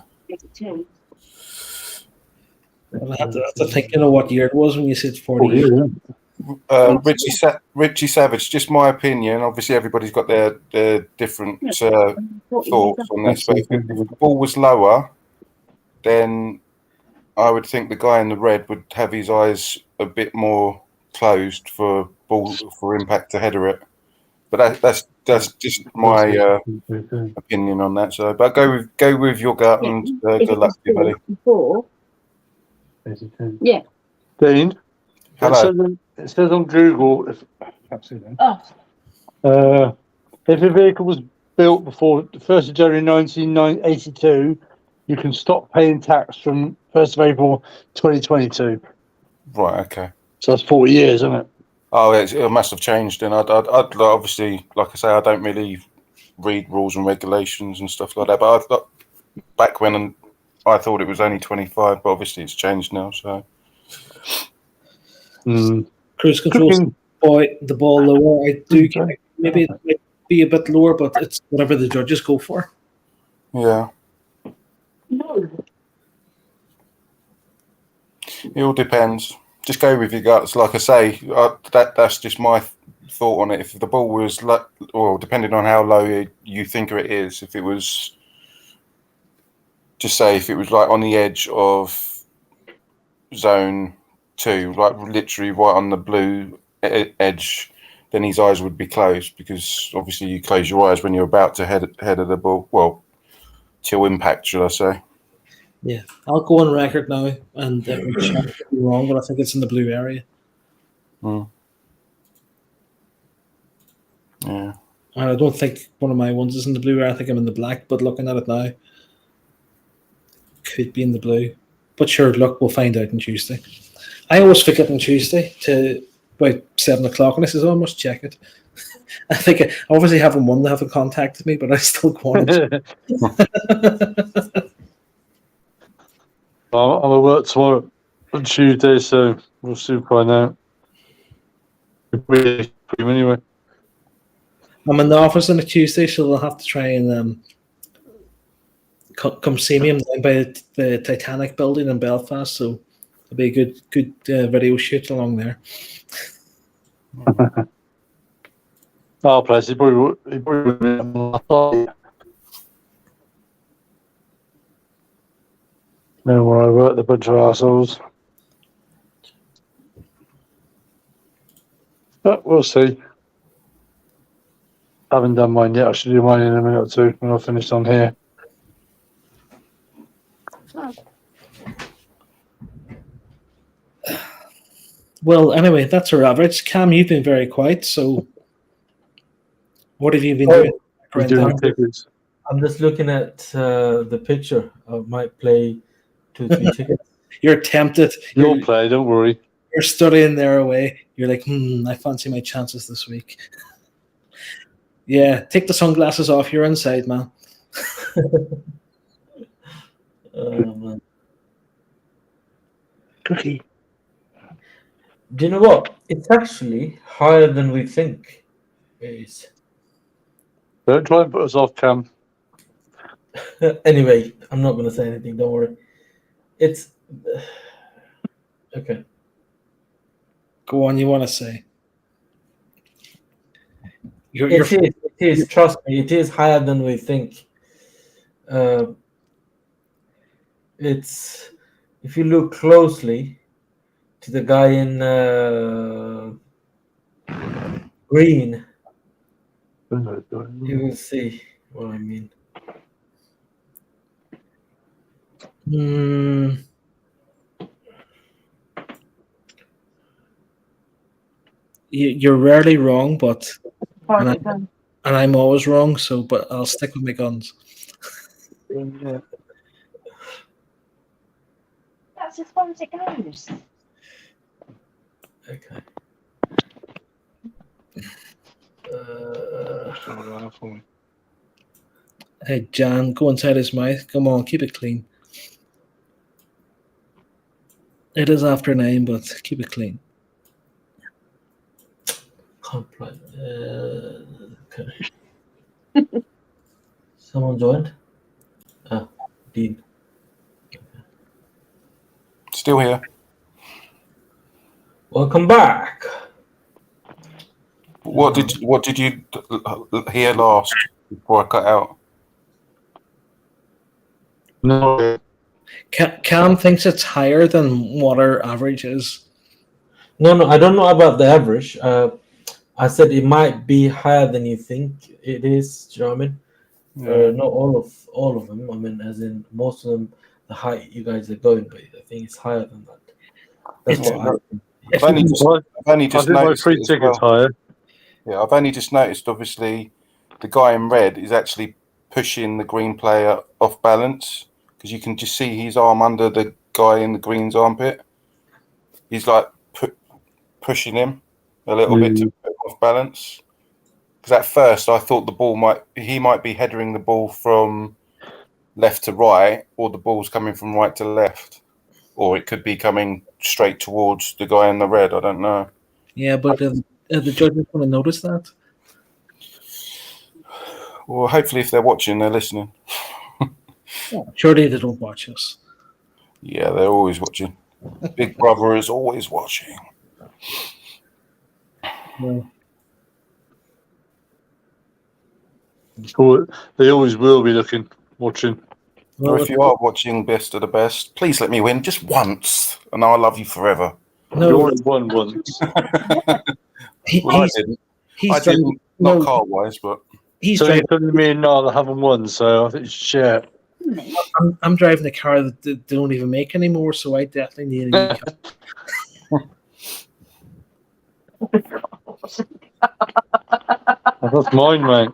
Speaker 2: I'll have to think, what year it was when you said 40
Speaker 4: Oh,
Speaker 2: years.
Speaker 3: Richie Savage, just my opinion. Obviously, everybody's got their different thoughts on this. But if the ball was lower, then I would think the guy in the red would have his eyes a bit more closed for impact to header it. But that's just my opinion on that. So, but go with your gut and good luck to you, buddy.
Speaker 5: Yeah.
Speaker 4: Dean,
Speaker 3: Hello.
Speaker 4: it says on Google, if a vehicle was built before the 1st of January 1982, you can stop paying tax from 1st of April 2022.
Speaker 3: Right. Okay.
Speaker 4: So that's 40 years, isn't it?
Speaker 3: Oh, it must have changed. And I'd obviously, like I say, I don't really read rules and regulations and stuff like that. But I thought back when I thought it was only 25, but obviously it's changed now. So
Speaker 2: Cruise control, the ball lower. I do maybe it might be a bit lower, but it's whatever the judges go for.
Speaker 3: yeah,
Speaker 5: No.
Speaker 3: it all depends. Just go with your guts. Like I say, that's just my thought on it. If the ball was or depending on how low you think it is, if it was, just say if it was like on the edge of zone 2, like literally right on the blue edge, then his eyes would be closed, because obviously you close your eyes when you're about to head of the ball. Well, till impact, should I say?
Speaker 2: Yeah, I'll go on record now, and I'm wrong, but I think it's in the blue area.
Speaker 3: Yeah.
Speaker 2: And I don't think one of my ones is in the blue area. I think I'm in the black, but looking at it now, could be in the blue. But sure, look, we'll find out on Tuesday. I always forget on Tuesday to about 7 o'clock, and I says, I must check it. I think I obviously haven't won. They haven't contacted me, but I still go on.
Speaker 4: I'm at work tomorrow on Tuesday, so we'll soon find out. Anyway.
Speaker 2: I'm in the office on a Tuesday, so they'll have to try and come see me. I'm down by the Titanic building in Belfast, so it'll be a good video shoot along there.
Speaker 4: Oh, bless, he probably would. No more, I worked a bunch of assholes. But we'll see. I haven't done mine yet. I should do mine in a minute or two when I've finished on here.
Speaker 2: Well, anyway, that's our average. Cam, you've been very quiet, so what have you been doing?
Speaker 1: I'm just looking at the picture. I might play 2-3 tickets.
Speaker 2: You're tempted.
Speaker 4: You'll play, don't worry.
Speaker 2: You're studying there away. You're like, I fancy my chances this week. Yeah, take the sunglasses off. You're inside, man.
Speaker 1: Man.
Speaker 2: Cookie.
Speaker 1: Do you know what? It's actually higher than we think it is.
Speaker 4: Don't try and put us off, Cam.
Speaker 1: Anyway, I'm not going to say anything. Don't worry. It's okay.
Speaker 2: Go on. You want to say?
Speaker 1: It is. Trust me, it is higher than we think. It's, if you look closely to the guy in green, you will see what I mean.
Speaker 2: You're rarely wrong, but and I'm always wrong. So, but I'll stick with my guns.
Speaker 5: That's as far as it goes.
Speaker 1: Okay.
Speaker 2: Hey, Jan, go inside his mouth. Come on, keep it clean. It is after 9, but keep it clean.
Speaker 1: Can't play. Okay. Someone joined? Dean.
Speaker 3: Still here.
Speaker 1: Welcome back.
Speaker 3: What did you hear last before I cut out?
Speaker 4: No.
Speaker 2: Cam thinks it's higher than what our average is.
Speaker 1: No, I don't know about the average. I said it might be higher than you think it is. Do you know what I mean?
Speaker 3: Yeah.
Speaker 1: Not all of them. I mean, as in most of them, the height you guys are going, but I think it's higher than that. That's
Speaker 2: It's-
Speaker 1: what I think.
Speaker 3: I've only just
Speaker 4: I think my
Speaker 3: noticed
Speaker 4: free
Speaker 3: it as
Speaker 4: ticket's
Speaker 3: well.
Speaker 4: higher.
Speaker 3: Yeah, I've only just noticed. Obviously, the guy in red is actually pushing the green player off balance because you can just see his arm under the guy in the green's armpit. He's like pushing him a little bit to put him off balance. Because at first I thought he might be headering the ball from left to right, or the ball's coming from right to left, or it could be coming straight towards the guy in the red. I don't know.
Speaker 2: Yeah, but the judges going to notice that?
Speaker 3: Well, hopefully, if they're watching, they're listening.
Speaker 2: Surely they don't watch us.
Speaker 3: Yeah, they're always watching. Big Brother is always watching.
Speaker 2: Yeah.
Speaker 4: They always will be watching.
Speaker 2: Well,
Speaker 3: Or if you are watching Best of the Best, please let me win just once, and I'll love you forever.
Speaker 4: You
Speaker 2: no,
Speaker 4: only won once.
Speaker 3: Well, I didn't. I didn't, not car-wise, but
Speaker 2: He's
Speaker 4: So you're
Speaker 2: driving.
Speaker 4: telling me now they haven't won, so I think it's share.
Speaker 2: I'm driving a car that they don't even make anymore, so I definitely need a new car.
Speaker 4: That's mine, mate.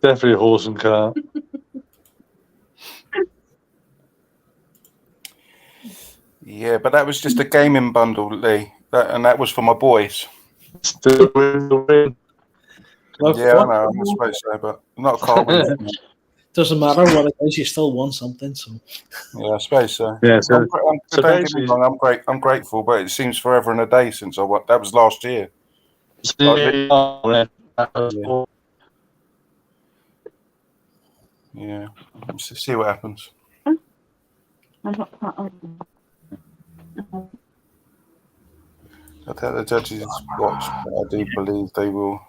Speaker 4: Definitely a horse and car.
Speaker 3: yeah, but that was just a gaming bundle, Lee, and that was for my boys.
Speaker 4: Still win the win.
Speaker 2: Look,
Speaker 3: Yeah, I know, I suppose so, but not a car win.
Speaker 2: doesn't matter what it is, you still won something. So
Speaker 3: Yeah, I suppose so.
Speaker 4: Yeah, so
Speaker 3: don't get me
Speaker 4: basically-
Speaker 3: wrong, I'm grateful, but it seems forever and a day since I won. That was last year. Yeah, let's see what happens.
Speaker 5: I'm not quite old.
Speaker 3: I think the judges watch, but I do believe they will.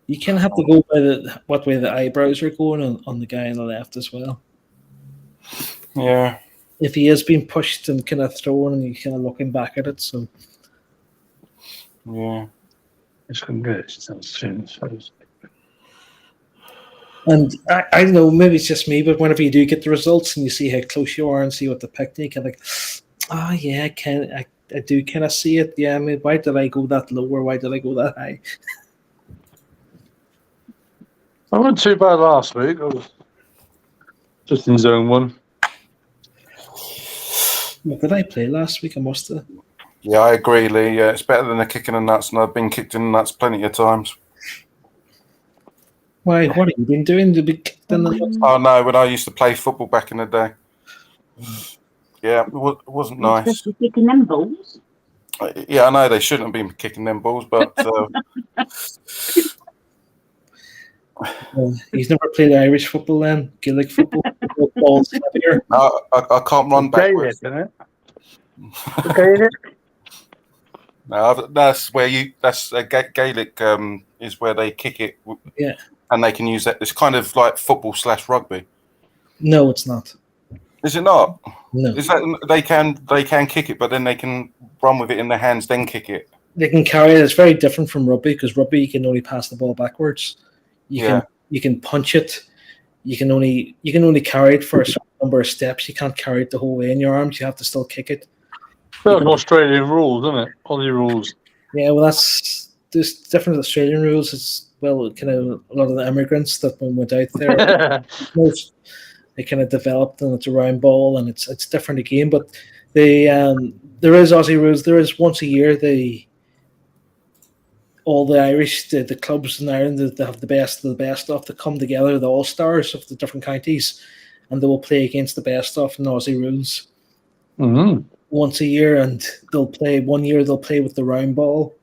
Speaker 2: you kind of have to go by what way the eyebrows are going on the guy on the left as well.
Speaker 3: Yeah.
Speaker 2: If he is being pushed and kind of thrown, and you're kind of looking back at it, so
Speaker 3: Yeah.
Speaker 4: It's going to get it.
Speaker 2: And I don't know, maybe it's just me, but whenever you do get the results and you see how close you are and see what the pick, you can like, oh yeah, I do kind of see it. Yeah, I mean, why did I go that low or why did I go that high?
Speaker 4: I wasn't too bad last week. I was just in zone one.
Speaker 2: What did I play last week? I must have.
Speaker 3: Yeah, I agree, Lee. Yeah, it's better than a kick in the nuts, and I've been kicked in the nuts plenty of times.
Speaker 2: Why? What have you been doing to be kicked in the nuts?
Speaker 3: Oh no, when I used to play football back in the day. Yeah, it wasn't
Speaker 5: You're
Speaker 3: nice.
Speaker 5: supposed to be kicking them balls.
Speaker 3: Yeah, I know they shouldn't have been kicking them balls, but
Speaker 2: He's never played Irish football then, Gaelic football. Balls heavier.
Speaker 3: I can't run backwards.
Speaker 4: Gaelic, isn't it? Gaelic?
Speaker 3: No, that's Gaelic is where they kick it.
Speaker 2: Yeah.
Speaker 3: And they can use that. It's kind of like football / rugby.
Speaker 2: No, it's not.
Speaker 3: Is it not?
Speaker 2: No.
Speaker 3: Is that they can kick it, but then they can run with it in their hands, then kick it.
Speaker 2: They can carry it. It's very different from rugby because rugby you can only pass the ball backwards. You can punch it. You can only carry it for a certain number of steps. You can't carry it the whole way in your arms. You have to still kick it.
Speaker 4: Like Australian rules, isn't it? Aussie rules.
Speaker 2: Yeah, well, there's different Australian rules. It's well, kind of a lot of the immigrants that went out there. They kind of developed, and it's a round ball, and it's different again. But there is Aussie rules. There is once a year all the Irish, the clubs in Ireland, they have the best of the best of. They come together, the all stars of the different counties, and they will play against the best of in Aussie rules once a year. And they'll play 1 year. They'll play with the round ball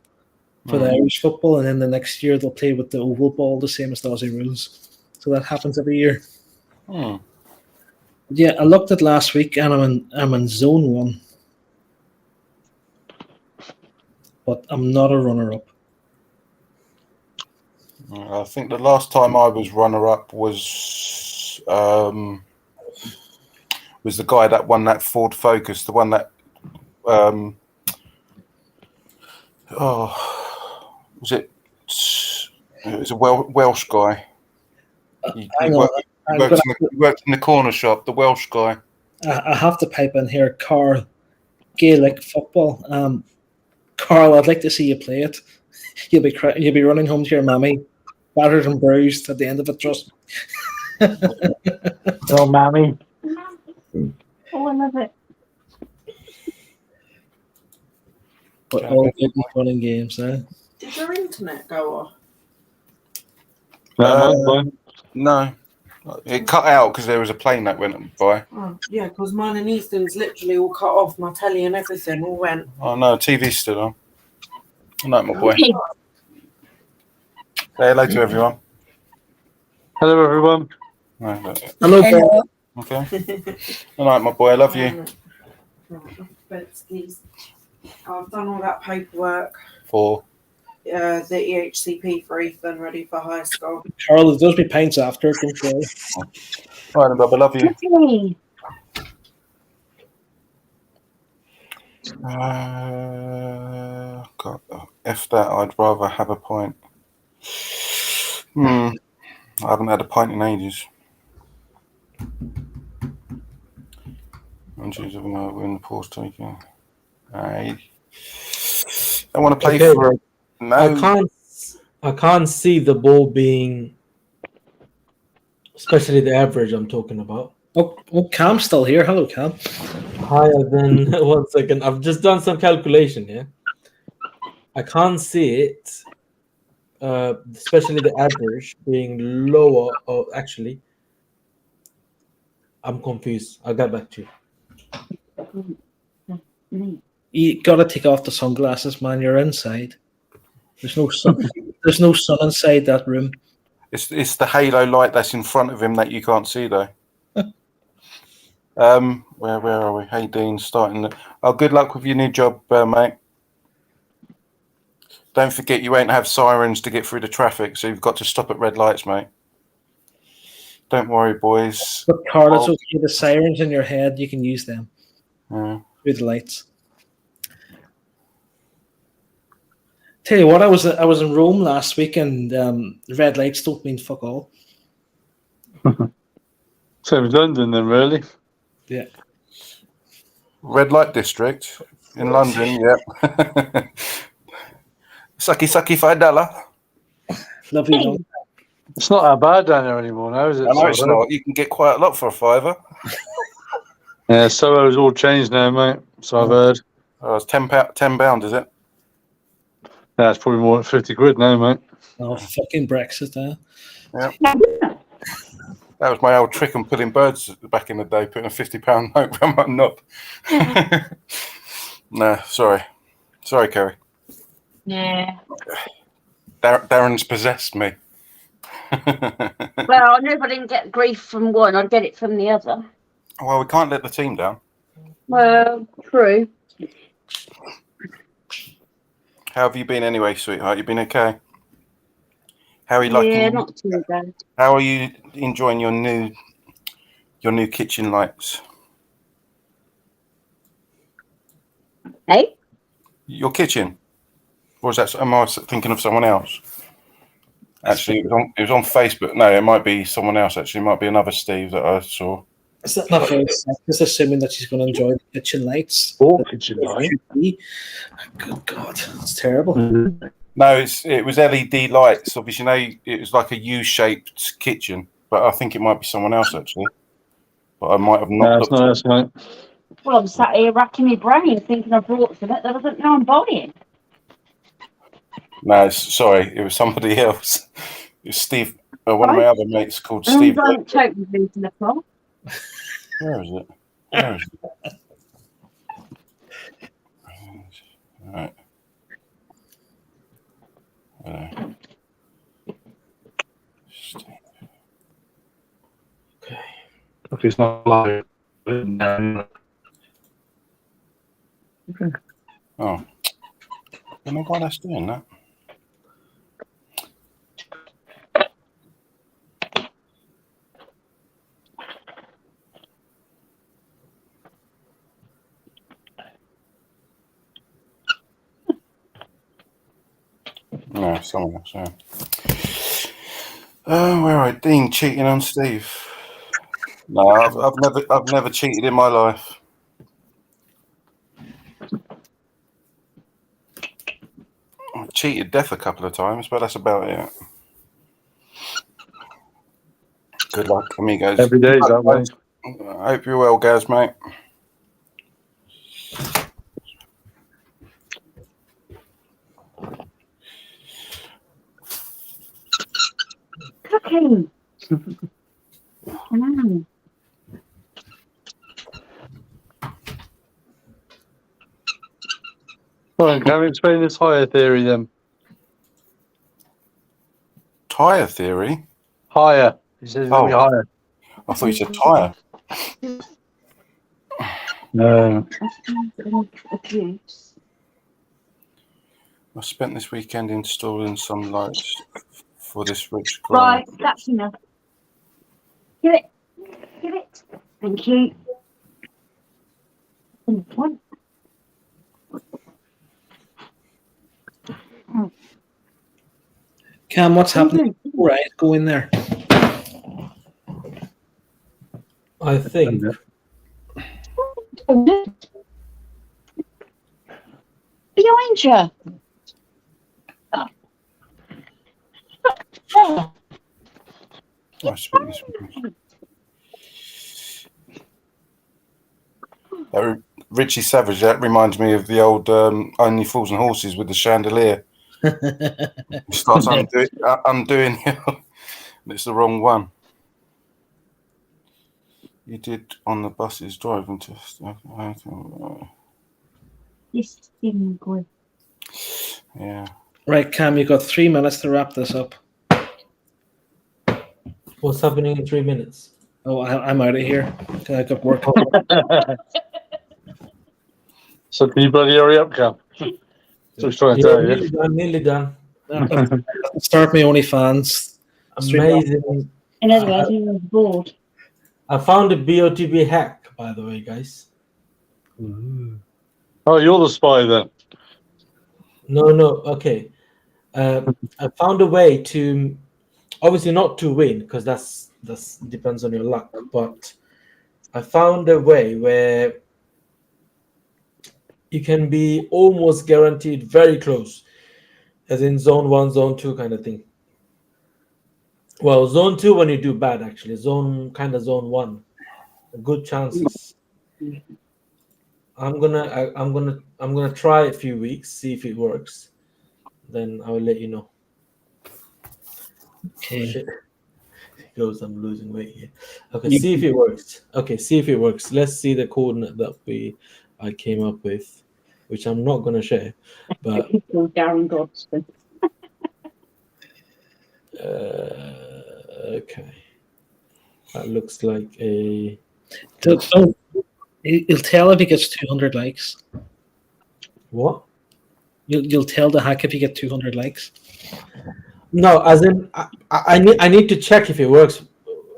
Speaker 2: for the Irish football, and then the next year they'll play with the oval ball, the same as the Aussie rules. So that happens every year. Yeah, I looked at last week, and I'm in zone 1, but I'm not a runner-up.
Speaker 3: I think the last time I was runner-up was the guy that won that Ford Focus, the one that was it? It was a Welsh guy. He worked in the corner shop. The Welsh guy.
Speaker 2: I have to pipe in here, Carl. Gaelic football. Carl, I'd like to see you play it. You'll be running home to your mammy, battered and bruised at the end of it. Trust me.
Speaker 4: Oh, mammy.
Speaker 5: Oh, I love it.
Speaker 2: But all good and fun and games, eh?
Speaker 6: Did your internet go off?
Speaker 3: No, it cut out because there was a plane that went by.
Speaker 6: Oh, yeah, because mine and Easton's literally all cut off. My telly and everything all went.
Speaker 3: Oh no, TV's still on. Good night, my boy. Say hello to everyone.
Speaker 4: Hello, everyone.
Speaker 2: Hello, Paul.
Speaker 3: Okay. Good night, my boy. I love you.
Speaker 6: I've done all that paperwork.
Speaker 3: For
Speaker 6: The EHCP for Ethan, ready for high school.
Speaker 2: Carl, there's be pints after. Don't worry.
Speaker 3: all right, Bob. I love you.
Speaker 5: Hey.
Speaker 3: God, F that. I'd rather have a pint. I haven't had a pint in ages. I'm choosing to win the pause taking. I want to play for. No,
Speaker 1: I can't see the ball being, especially the average I'm talking about,
Speaker 2: Oh, Kam's still here. Hello, Kam.
Speaker 1: higher than 1 second. I've just done some calculation here. I can't see it, especially the average being lower. Or actually, I'm confused. I'll get back to you.
Speaker 2: You got to take off the sunglasses, man. You're inside. There's no sun. There's no sun inside that room.
Speaker 3: it's the halo light that's in front of him that you can't see though. Where are we? Hey Dean, starting. Good luck with your new job, mate. Don't forget you won't have sirens to get through the traffic, so you've got to stop at red lights, mate. Don't worry, boys.
Speaker 2: But Carl, it's okay. The sirens in your head, you can use them through the lights. Tell you what, I was in Rome last week, and red lights don't mean fuck all.
Speaker 4: Same as London, then, really.
Speaker 2: Yeah.
Speaker 3: Red light district in London, yeah. Sucky $5.
Speaker 2: Lovely. Long.
Speaker 4: It's not that bad down there anymore now, is it?
Speaker 3: I know it's not. You can get quite a lot for a $5.
Speaker 4: Yeah, Soho's all changed now, mate. So I've heard.
Speaker 3: Oh, it's £10, is it?
Speaker 4: Yeah, it's probably more than 50 quid now, mate.
Speaker 2: Oh, fucking Brexit, eh?
Speaker 3: Yeah. That was my old trick on putting birds back in the day, putting a £50 note around my knob. No, sorry. Sorry, Kerry.
Speaker 5: Yeah.
Speaker 3: Darren's possessed me.
Speaker 5: Well, I knew if I didn't get grief from one, I'd get it from the other.
Speaker 3: Well, we can't let the team down.
Speaker 5: Well, true.
Speaker 3: How have you been anyway, sweetheart? You been okay? How are you liking?
Speaker 5: Yeah, not too bad.
Speaker 3: How are you enjoying your new kitchen lights?
Speaker 5: Hey?
Speaker 3: Your kitchen? Or is that? Am I thinking of someone else? Actually, it was on Facebook. No, it might be someone else. Actually, it might be another Steve that I saw.
Speaker 2: Is that not very just assuming that she's going to enjoy the kitchen lights?
Speaker 4: Or kitchen light.
Speaker 2: Good God, it's terrible.
Speaker 3: No, it was LED lights. Obviously, it was like a U-shaped kitchen, but I think it might be someone else actually. But I might have not
Speaker 4: No,
Speaker 3: looked.
Speaker 4: it's not us, mate.
Speaker 5: Well, I'm sat here racking my brain thinking I brought something that I don't know I'm buying.
Speaker 3: No, sorry, it was somebody else. It was Steve, one of my other mates called Steve.
Speaker 5: Don't choke me into the floor.
Speaker 3: Where is it? Where is it? All right.
Speaker 1: Okay.
Speaker 4: If it's not live. No.
Speaker 3: Oh, I don't know why that's doing that. No, someone else. Yeah. Where are Dean cheating on Steve? No, I've never cheated in my life. I've cheated death a couple of times, but that's about it. Good luck, amigos.
Speaker 4: Every day, that way.
Speaker 3: I hope you're well, Gaz, mate.
Speaker 5: Cooking. Mm.
Speaker 4: Right, can we explain this higher theory then?
Speaker 3: Tyre theory?
Speaker 4: Higher. He says it's going to be higher.
Speaker 3: I thought you said tyre.
Speaker 4: No.
Speaker 3: I spent this weekend installing some lights for this rich guy.
Speaker 5: Right, that's enough. Give it. Give it. Thank you. One.
Speaker 2: Cam, what's happening? Right, go in there.
Speaker 1: I think
Speaker 5: Behind you. Oh.
Speaker 3: I spent this weekend. Richie Savage, that reminds me of the old Only Fools and Horses with the chandelier. He starts undoing it, and it's the wrong one. You did on the buses driving test.
Speaker 5: This thing good.
Speaker 3: Yeah.
Speaker 2: Right, Cam, you've got 3 minutes to wrap this up.
Speaker 1: what's happening in 3 minutes.
Speaker 2: Oh, I'm out of here. I got work.
Speaker 4: So can you bloody hurry up, Cam? That's what I was trying to tell you.
Speaker 1: Nearly done.
Speaker 2: Start my OnlyFans.
Speaker 1: Amazing.
Speaker 5: In other words, he was bored.
Speaker 1: I found a BOTB hack, by the way, guys.
Speaker 4: Oh, you're the spy then.
Speaker 1: No, okay. I found a way to, obviously not to win, because that's depends on your luck, but I found a way where you can be almost guaranteed very close, as in zone 1, zone 2 kind of thing. Well, zone 2 when you do bad, actually. Zone 1, good chances. I'm gonna try a few weeks, see if it works. Then I will let you know.
Speaker 2: Okay.
Speaker 1: Shit. It goes, I'm losing weight here. Okay, see if it works. Okay, see if it works. Let's see the coordinate that I came up with, which I'm not gonna share. But
Speaker 5: Darren Godson.
Speaker 1: okay, that looks like a.
Speaker 2: You'll tell if he gets 200 likes.
Speaker 1: What?
Speaker 2: You'll tell the hack if you get 200 likes.
Speaker 1: No, as in I need to check if it works.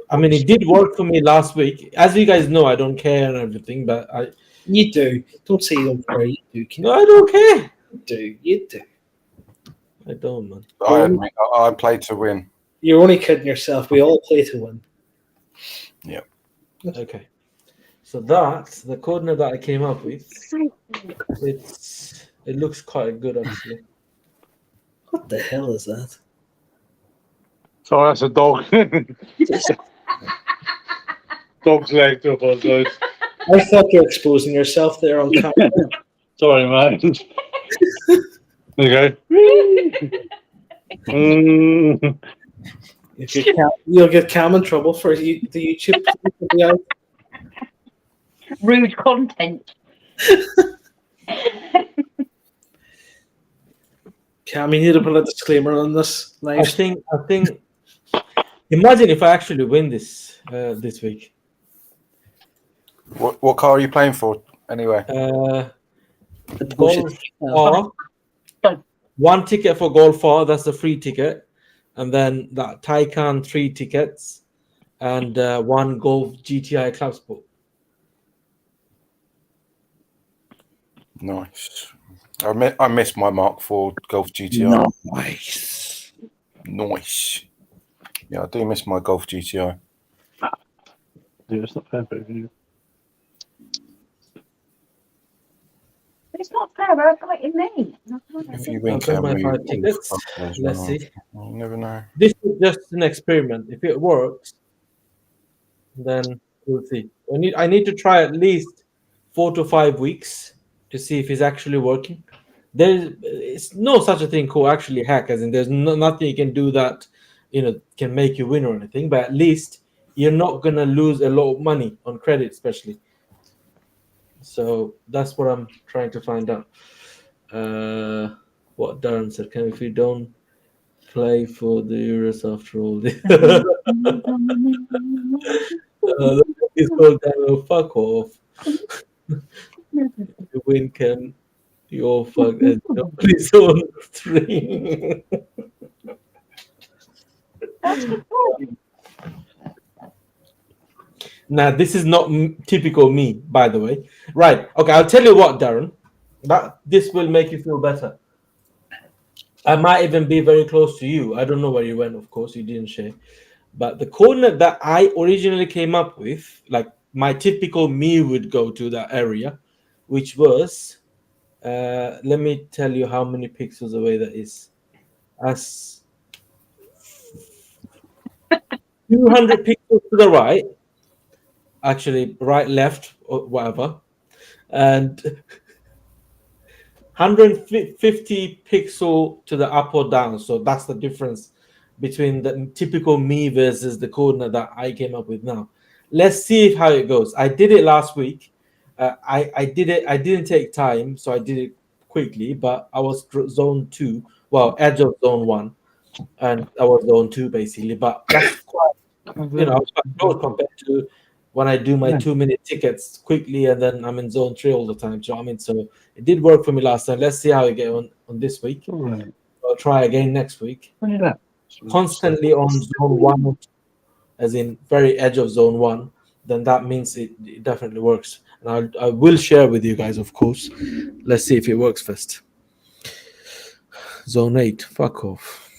Speaker 1: I mean, it did work for me last week. As you guys know, I don't care and everything, but
Speaker 2: You do. Don't say you don't care. You do.
Speaker 1: No, I don't care.
Speaker 2: You do.
Speaker 1: I don't, man.
Speaker 3: I admit, I played to win.
Speaker 2: You're only kidding yourself. We all play to win.
Speaker 3: Yep.
Speaker 1: Okay. So that's the coordinate that I came up with. It looks quite good, actually.
Speaker 2: What the hell is that?
Speaker 4: Sorry, that's a dog. Dog's leg up on those.
Speaker 2: I thought you're exposing yourself there on camera.
Speaker 4: Sorry, mate. There you go.
Speaker 2: You'll get Kam in trouble for the YouTube video.
Speaker 5: Rude content.
Speaker 2: Kam, you need to put a disclaimer on this
Speaker 1: I
Speaker 2: live.
Speaker 1: think. Imagine if I actually win this this week.
Speaker 3: What car are you playing for anyway?
Speaker 1: Golf 4. One ticket for Golf 4. That's a free ticket, and then that Taycan 3 tickets, and one Golf GTI Club Sport.
Speaker 3: Nice. I missed my Mark IV Golf GTI. Nice. Yeah, I do miss my Golf GTI.
Speaker 4: Yeah, it's not fair, but you.
Speaker 5: It's not fair. I've got it in me.
Speaker 3: If you win,
Speaker 1: I've got my
Speaker 3: Cam,
Speaker 1: 5 tickets. Let's see.
Speaker 3: You never know.
Speaker 1: This is just an experiment. If it works, then we'll see. I need to try at least 4 to 5 weeks to see if it's actually working. It's no such a thing called actually hack, as in there's nothing you can do that can make you win or anything. But at least you're not gonna lose a lot of money on credit, especially. So that's what I'm trying to find out. What Darren said, if we don't play for the Euros after all this. It's called fuck off. You win, Cam. You're fucked. Please on 3. Now, this is not typical me, by the way. Right. Okay, I'll tell you what, Darren. This will make you feel better. I might even be very close to you. I don't know where you went, of course. You didn't share. But the coordinate that I originally came up with, like my typical me would go to that area, which was, let me tell you how many pixels away that is. As 200 pixels to the right, actually right, left, or whatever, and 150 pixel to the up or down. So that's the difference between the typical me versus the coordinate that I came up with now. Let's see how it goes. I did it last week. I did it. I didn't take time, so I did it quickly. But I was zone 2, edge of zone 1, and I was zone 2 basically. But that's quite, quite close compared to when I do my 2-minute tickets quickly, and then I'm in zone 3 all the time. So so it did work for me last time. Let's see how I get on this week. I'll try again next week. Constantly on zone 1, as in very edge of zone 1, then that means it definitely works. And I will share with you guys, of course. Let's see if it works first. Zone 8, fuck off.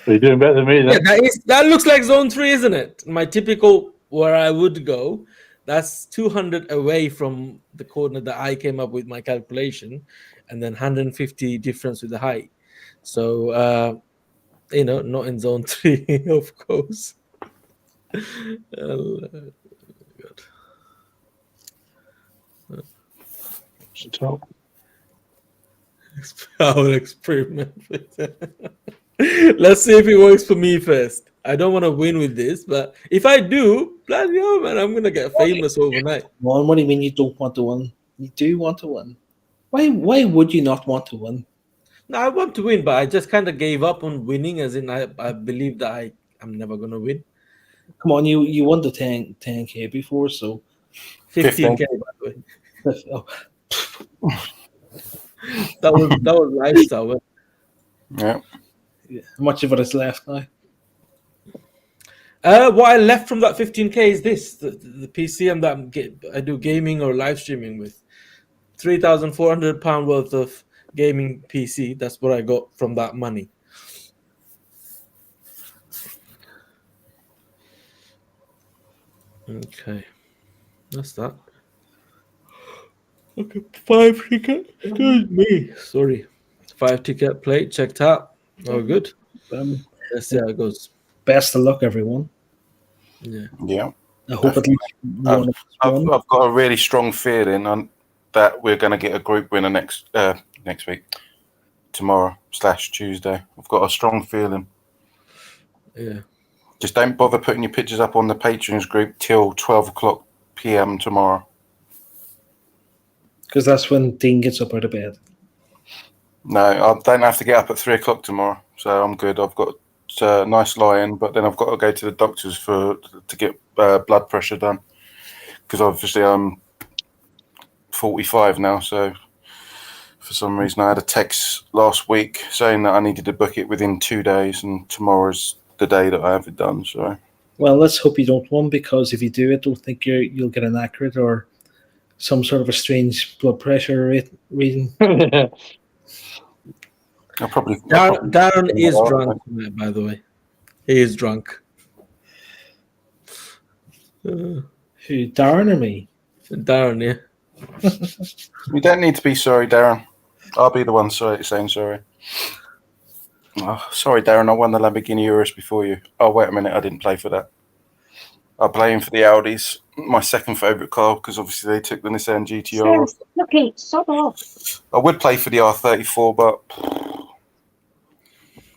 Speaker 4: You're doing better than me, then.
Speaker 1: Yeah, that looks like zone 3, isn't it? My typical where I would go. That's 200 away from the coordinate that I came up with my calculation, and then 150 difference with the height. So, not in zone 3, of course. God. Our experiment with it. Let's see if it works for me first. I don't want to win with this, but if I do, bloody hell, man, I'm gonna get famous overnight.
Speaker 2: Well, what do you mean you don't want to win? You do want to win. Why would you not want to win?
Speaker 1: No, I want to win, but I just kind of gave up on winning, as in I believe that I'm never gonna win.
Speaker 2: Come on, you won the 10K before, so
Speaker 1: 15K, by the way.
Speaker 2: Oh,
Speaker 1: That was lifestyle.
Speaker 3: Yeah.
Speaker 2: how much of it is left now?
Speaker 1: What I left from that 15K is this: the PC that I do gaming or live streaming with. £3,400 worth of gaming PC. That's what I got from that money. Okay, that's that. Okay, 5 ticket. Excuse me. Sorry. 5 ticket plate checked out. Oh, good. Let's see how it goes.
Speaker 2: Best of luck, everyone.
Speaker 1: Yeah.
Speaker 3: Yeah.
Speaker 2: I hope at least one of us won.
Speaker 3: I've got a really strong feeling that we're going to get a group winner next week, tomorrow/Tuesday. I've got a strong feeling.
Speaker 1: Yeah.
Speaker 3: Just don't bother putting your pictures up on the patrons group till 12 p.m. tomorrow.
Speaker 2: Because that's when Dean gets up out of bed.
Speaker 3: No, I don't have to get up at 3 o'clock tomorrow, so I'm good. I've got a nice lie-in, but then I've got to go to the doctors to get blood pressure done, because obviously I'm 45 now. So for some reason, I had a text last week saying that I needed to book it within 2 days, and tomorrow's the day that I have it done. So,
Speaker 2: well, let's hope you don't win, because if you do, I don't think you'll get an accurate or some sort of a strange blood pressure reading.
Speaker 1: Darren is drunk tonight, by the way. He is drunk.
Speaker 2: Who, Darren or me?
Speaker 1: Darren, yeah.
Speaker 3: You don't need to be sorry, Darren. I'll be the one saying sorry. Oh, sorry, Darren. I won the Lamborghini Urus before you. Oh, wait a minute. I didn't play for that. I'm playing for the Audis. My second favourite car, because obviously they took the Nissan GTR off.
Speaker 5: Lucky, sod off.
Speaker 3: I would play for the R34, but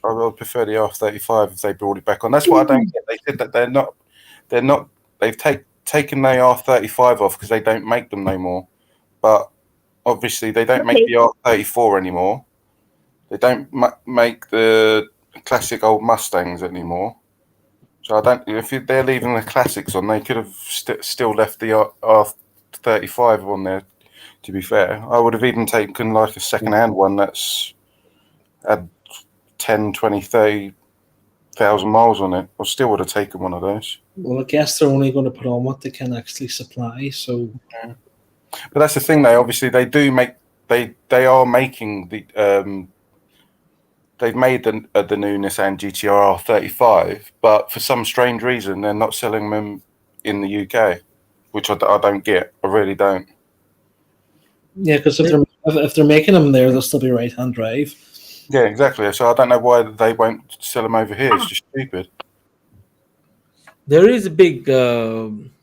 Speaker 3: I would prefer the R35 if they brought it back on. That's what I don't get. They said that they're not. They've taken the R35 off because they don't make them no more. But obviously they don't make the R34 anymore. They don't make the classic old Mustangs anymore. So I don't. If they're leaving the classics on, they could have still left the R35 on there. To be fair, I would have even taken like a second-hand one that's had 10, 20, 30,000 miles on it. I still would have taken one of those.
Speaker 2: Well, I guess they're only going to put on what they can actually supply. So,
Speaker 3: yeah. But that's the thing. They do make. They are making the. They've made the new Nissan GTR R35, but for some strange reason, they're not selling them in the UK, which I don't get. I really don't.
Speaker 2: Yeah, because if they're making them there, they'll still be right-hand drive.
Speaker 3: Yeah, exactly. So I don't know why they won't sell them over here. It's just stupid.
Speaker 1: There is a big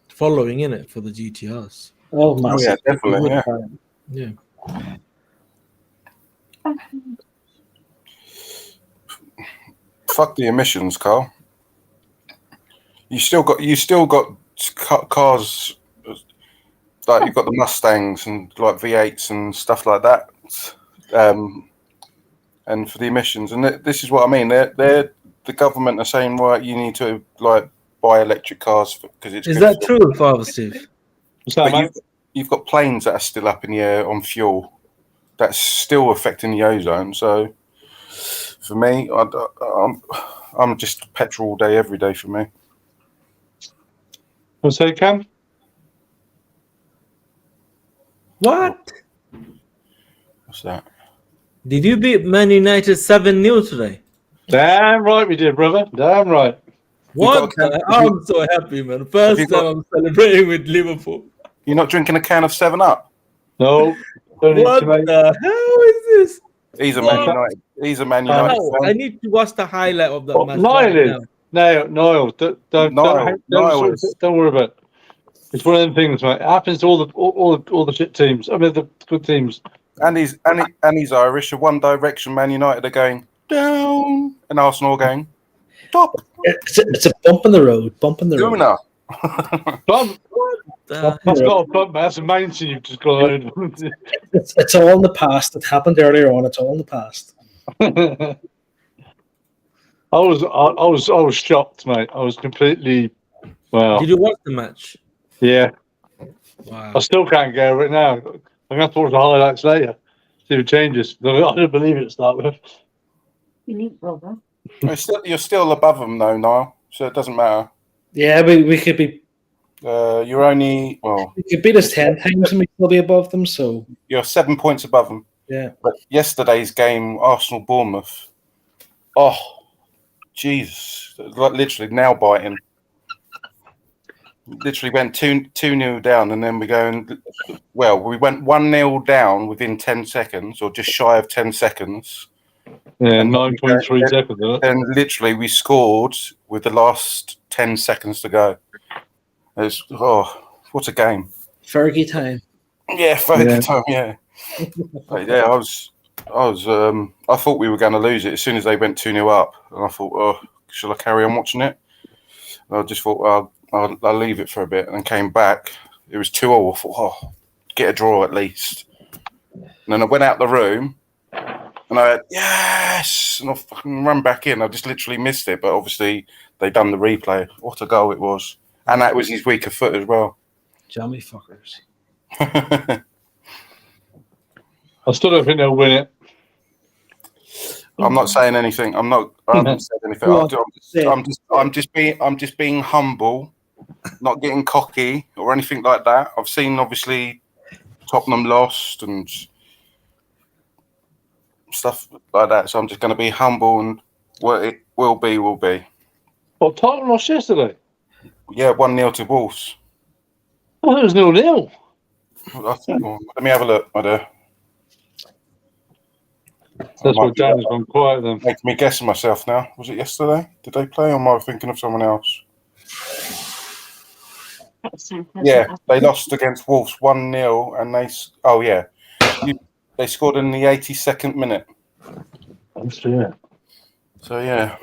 Speaker 1: following in it for the GTRs.
Speaker 2: Oh, massive.
Speaker 3: Yeah, definitely. Yeah. Fuck the emissions, Carl. You still got cars like you've got the Mustangs and like V8s and stuff like that. And for the emissions, and this is what I mean. The government are saying, right, you need to like buy electric cars because it's.
Speaker 1: Is that true, Father Steve?
Speaker 3: But you've got planes that are still up in the air on fuel. That's still affecting the ozone. So for me, I'm just petrol all day, every day for me.
Speaker 4: What's that, Cam?
Speaker 1: What?
Speaker 3: What's that?
Speaker 1: Did you beat Man United 7-0 today?
Speaker 4: Damn right we did, brother. Damn right.
Speaker 1: What? I'm so happy, man. First time I'm celebrating with Liverpool.
Speaker 3: You're not drinking a can of 7-Up?
Speaker 4: No.
Speaker 1: What the hell is this?
Speaker 3: He's a Man United. He's a Man United fan.
Speaker 1: I need to watch the highlight of that match.
Speaker 4: Niall, don't worry about it. It's one of them things, mate. It happens to all the shit teams. I mean, the good teams.
Speaker 3: And he's Irish. One Direction Man United are going down, and Arsenal are going top.
Speaker 2: It's a bump in the road. Bump in the road.
Speaker 3: Guna.
Speaker 4: That's not a bump, man. That's a mountain you've just gone over.
Speaker 2: It's all in the past. It happened earlier on. It's all in the past.
Speaker 4: I was shocked, mate. I was completely. Wow.
Speaker 1: Did you watch the match?
Speaker 4: Yeah.
Speaker 1: Wow.
Speaker 4: I still can't get over it now. I'm gonna have to watch the highlights later. See if it changes. I don't believe it to start with.
Speaker 5: You need brother.
Speaker 3: You're still above them though, Niall. So it doesn't matter.
Speaker 2: Yeah, we could be.
Speaker 3: You're only
Speaker 2: You could beat us 10 times and we'd still be above them. So
Speaker 3: you're 7 points above them.
Speaker 2: Yeah.
Speaker 3: But yesterday's game, Arsenal-Bournemouth. Oh, Jesus! Like literally nail biting. literally went 2-0 down, and then we we went 1-0 down within 10 seconds, or just shy of 10 seconds.
Speaker 4: Yeah,
Speaker 3: And
Speaker 4: 9.3 seconds. Isn't it?
Speaker 3: And literally, we scored with the last 10 seconds to go. What a game!
Speaker 2: Fergie time.
Speaker 3: Yeah, Fergie time. Yeah, yeah. I thought we were going to lose it as soon as they went 2-0 up, and I thought, shall I carry on watching it? And I just thought, I'll leave it for a bit, and then came back. It was 2-0. I thought, get a draw at least. And then I went out the room, and I went, yes, and I fucking ran back in. I just literally missed it, but obviously they done the replay. What a goal it was, and that was his weaker foot as well.
Speaker 2: Jammy fuckers.
Speaker 4: I still don't think they'll win it.
Speaker 3: I'm not saying anything. I haven't said anything. I'm just being humble, not getting cocky or anything like that. I've seen obviously Tottenham lost and stuff like that, so I'm just going to be humble, and what it will be, will be.
Speaker 4: Well, Tottenham lost yesterday.
Speaker 3: Yeah, 1-0 to Wolves.
Speaker 4: Oh, it was 0-0.
Speaker 3: Let me have a look.
Speaker 4: That's what Dan's gone quiet then.
Speaker 3: Making me guessing myself now. Was it yesterday? Did they play, or am I thinking of someone else? Yeah, they lost against Wolves 1-0, and they scored in the 82nd minute.
Speaker 4: Yeah.
Speaker 3: So yeah.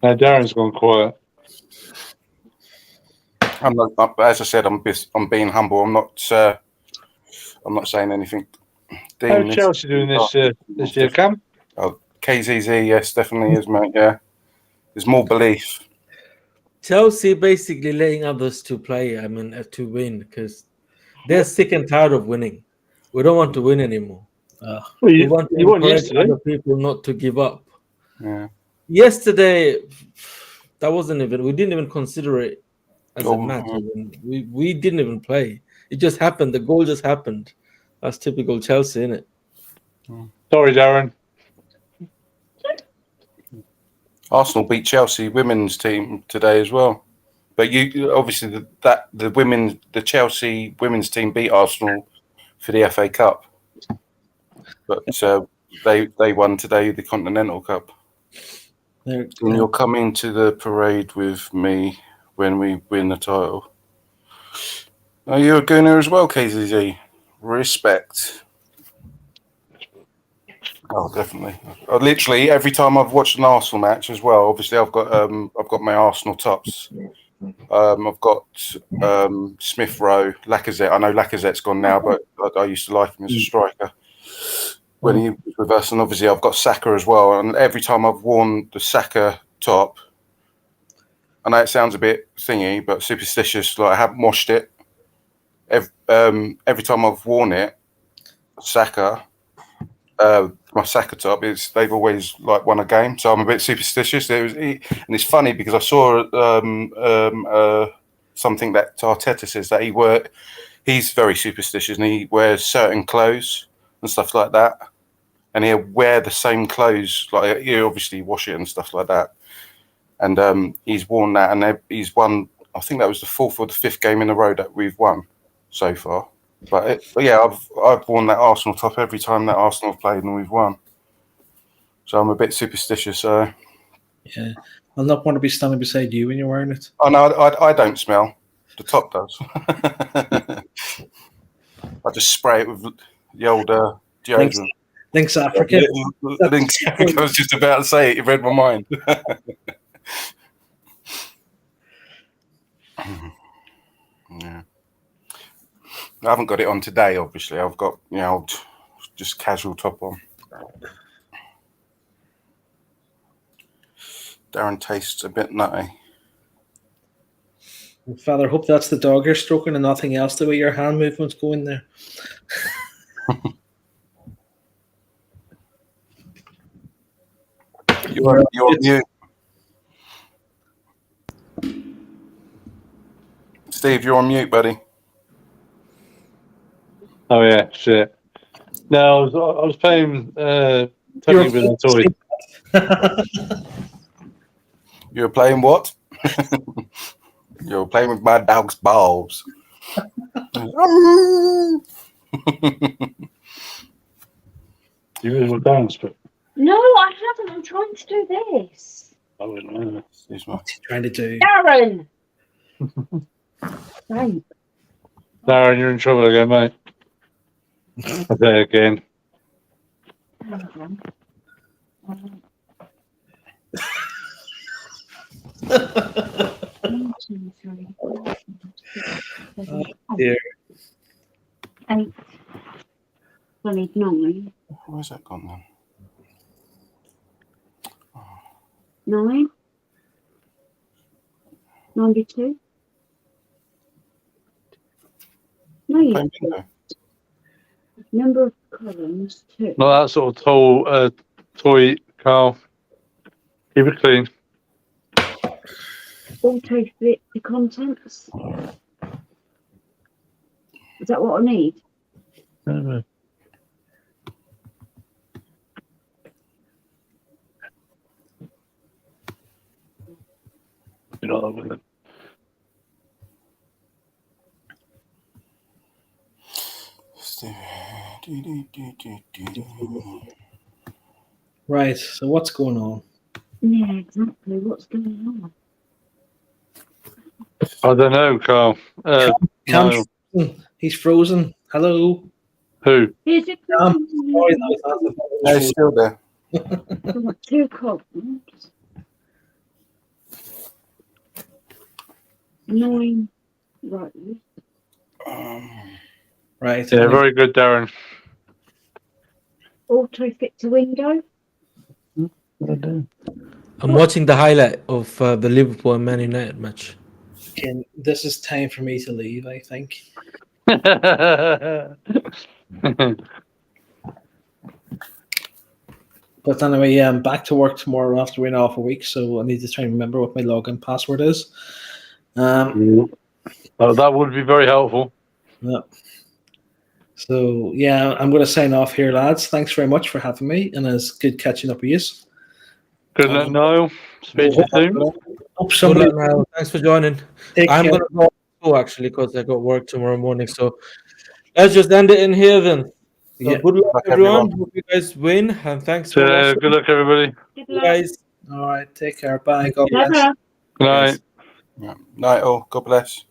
Speaker 4: Now Darren's gone quiet.
Speaker 3: As I said, I'm being humble. I'm not saying anything.
Speaker 4: How's Chelsea doing this year, Kam?
Speaker 3: Oh, KZZ, yes, definitely is, mate. Yeah, there's more belief.
Speaker 1: Chelsea basically letting others to play. To win, because they're sick and tired of winning. We don't want to win anymore. We want to encourage other people not to give up.
Speaker 3: Yeah.
Speaker 1: Yesterday, that wasn't even. We didn't even consider it as a match. We didn't even play. It just happened. The goal just happened. That's typical Chelsea, isn't it?
Speaker 4: Sorry, Darren.
Speaker 3: Arsenal beat Chelsea women's team today as well, but obviously the Chelsea women's team beat Arsenal for the FA Cup, but they won today the Continental Cup. And you're coming to the parade with me when we win the title. Are you a gooner as well, KZZ? Respect. Oh, definitely. Literally every time I've watched an Arsenal match as well. Obviously, I've got my Arsenal tops. I've got Smith Rowe, Lacazette. I know Lacazette's gone now, but I used to like him as a striker when he was with us. And obviously, I've got Saka as well. And every time I've worn the Saka top, I know it sounds a bit thingy, but superstitious. Like I haven't washed it. Every time I've worn it, Saka, my Saka top, they've always like won a game. So I'm a bit superstitious. And it's funny because I saw something that Arteta says that he's very superstitious and he wears certain clothes and stuff like that, and he'll wear the same clothes. Like you obviously wash it and stuff like that. And he's worn that, and he's won. I think that was the 4th or the 5th game in a row that we've won so far. But yeah, I've worn that Arsenal top every time that Arsenal have played and we've won. So I'm a bit superstitious. So
Speaker 2: yeah, I'll not want to be standing beside you when you're wearing it.
Speaker 3: Oh no, I don't smell. The top does. I just spray it with the old deodorant.
Speaker 2: Thanks, Africa.
Speaker 3: I was just about to say it. You read my mind. Yeah. I haven't got it on today, obviously. I've got, just casual top on. Darren tastes a bit nutty.
Speaker 2: Father, hope that's the dog you're stroking and nothing else, the way your hand movements go in there.
Speaker 3: You're mute. Steve, you're on mute, buddy.
Speaker 4: Oh yeah, shit. No, I was playing Tony with a toy.
Speaker 3: You were playing what? You're playing with my dog's balls.
Speaker 4: You really will dance, but
Speaker 5: No, I haven't. I'm trying to do this.
Speaker 4: I wouldn't know.
Speaker 3: Excuse me.
Speaker 2: What's he trying to do?
Speaker 5: Darren! Right.
Speaker 4: Darren, you're in trouble again, mate. Okay, again.
Speaker 5: Hang on. One, 2, 3, 4, 5, 6, 7,
Speaker 2: Dear.
Speaker 5: 8. I need 9.
Speaker 3: Where's that gone then?
Speaker 5: 9. 92. No, you
Speaker 3: Playing bingo.
Speaker 5: number of columns 2.
Speaker 4: Not that sort of tall toy, Carl. Keep it clean.
Speaker 5: Auto fit the contents. Is that what I need?
Speaker 4: You know that, wouldn't it?
Speaker 2: Right. So what's going on?
Speaker 5: Yeah, exactly. What's going on?
Speaker 4: I don't know, Carl.
Speaker 2: Kam's
Speaker 4: No.
Speaker 2: frozen. He's frozen. Hello.
Speaker 4: Who?
Speaker 5: Here's it.
Speaker 2: Sorry, no, he's not.
Speaker 3: No, he's still there.
Speaker 5: I've got 2 columns. 9 rows.
Speaker 2: Right.
Speaker 4: Yeah, very good, Darren.
Speaker 5: Auto fit to window.
Speaker 1: I'm watching the highlight of the Liverpool and Man United match.
Speaker 2: Okay, this is time for me to leave, I think. But anyway, I'm back to work tomorrow after being off a week, so I need to try and remember what my login password is.
Speaker 4: Oh, that would be very helpful.
Speaker 2: Yeah. So yeah, I'm going to sign off here, lads. Thanks very much for having me, and it's good catching up with you.
Speaker 4: Good luck, Niall. Speak to you soon.
Speaker 2: Hope
Speaker 1: Good
Speaker 2: somebody
Speaker 1: luck, Niall. Thanks for joining.
Speaker 2: take
Speaker 1: I'm
Speaker 2: care.
Speaker 1: going to go to school actually because I got work tomorrow morning. So let's just end it in here then. So
Speaker 2: Yeah.
Speaker 1: good luck,
Speaker 3: Luck,
Speaker 1: everyone.
Speaker 3: everyone.
Speaker 1: Hope you guys win. And thanks for
Speaker 4: So,
Speaker 1: watching.
Speaker 4: good luck, everybody.
Speaker 5: Good
Speaker 1: You
Speaker 5: luck.
Speaker 1: guys.
Speaker 2: All right, take care. Bye. God bless.
Speaker 5: Bye-bye.
Speaker 4: Good night.
Speaker 3: Yeah. Night all. God bless.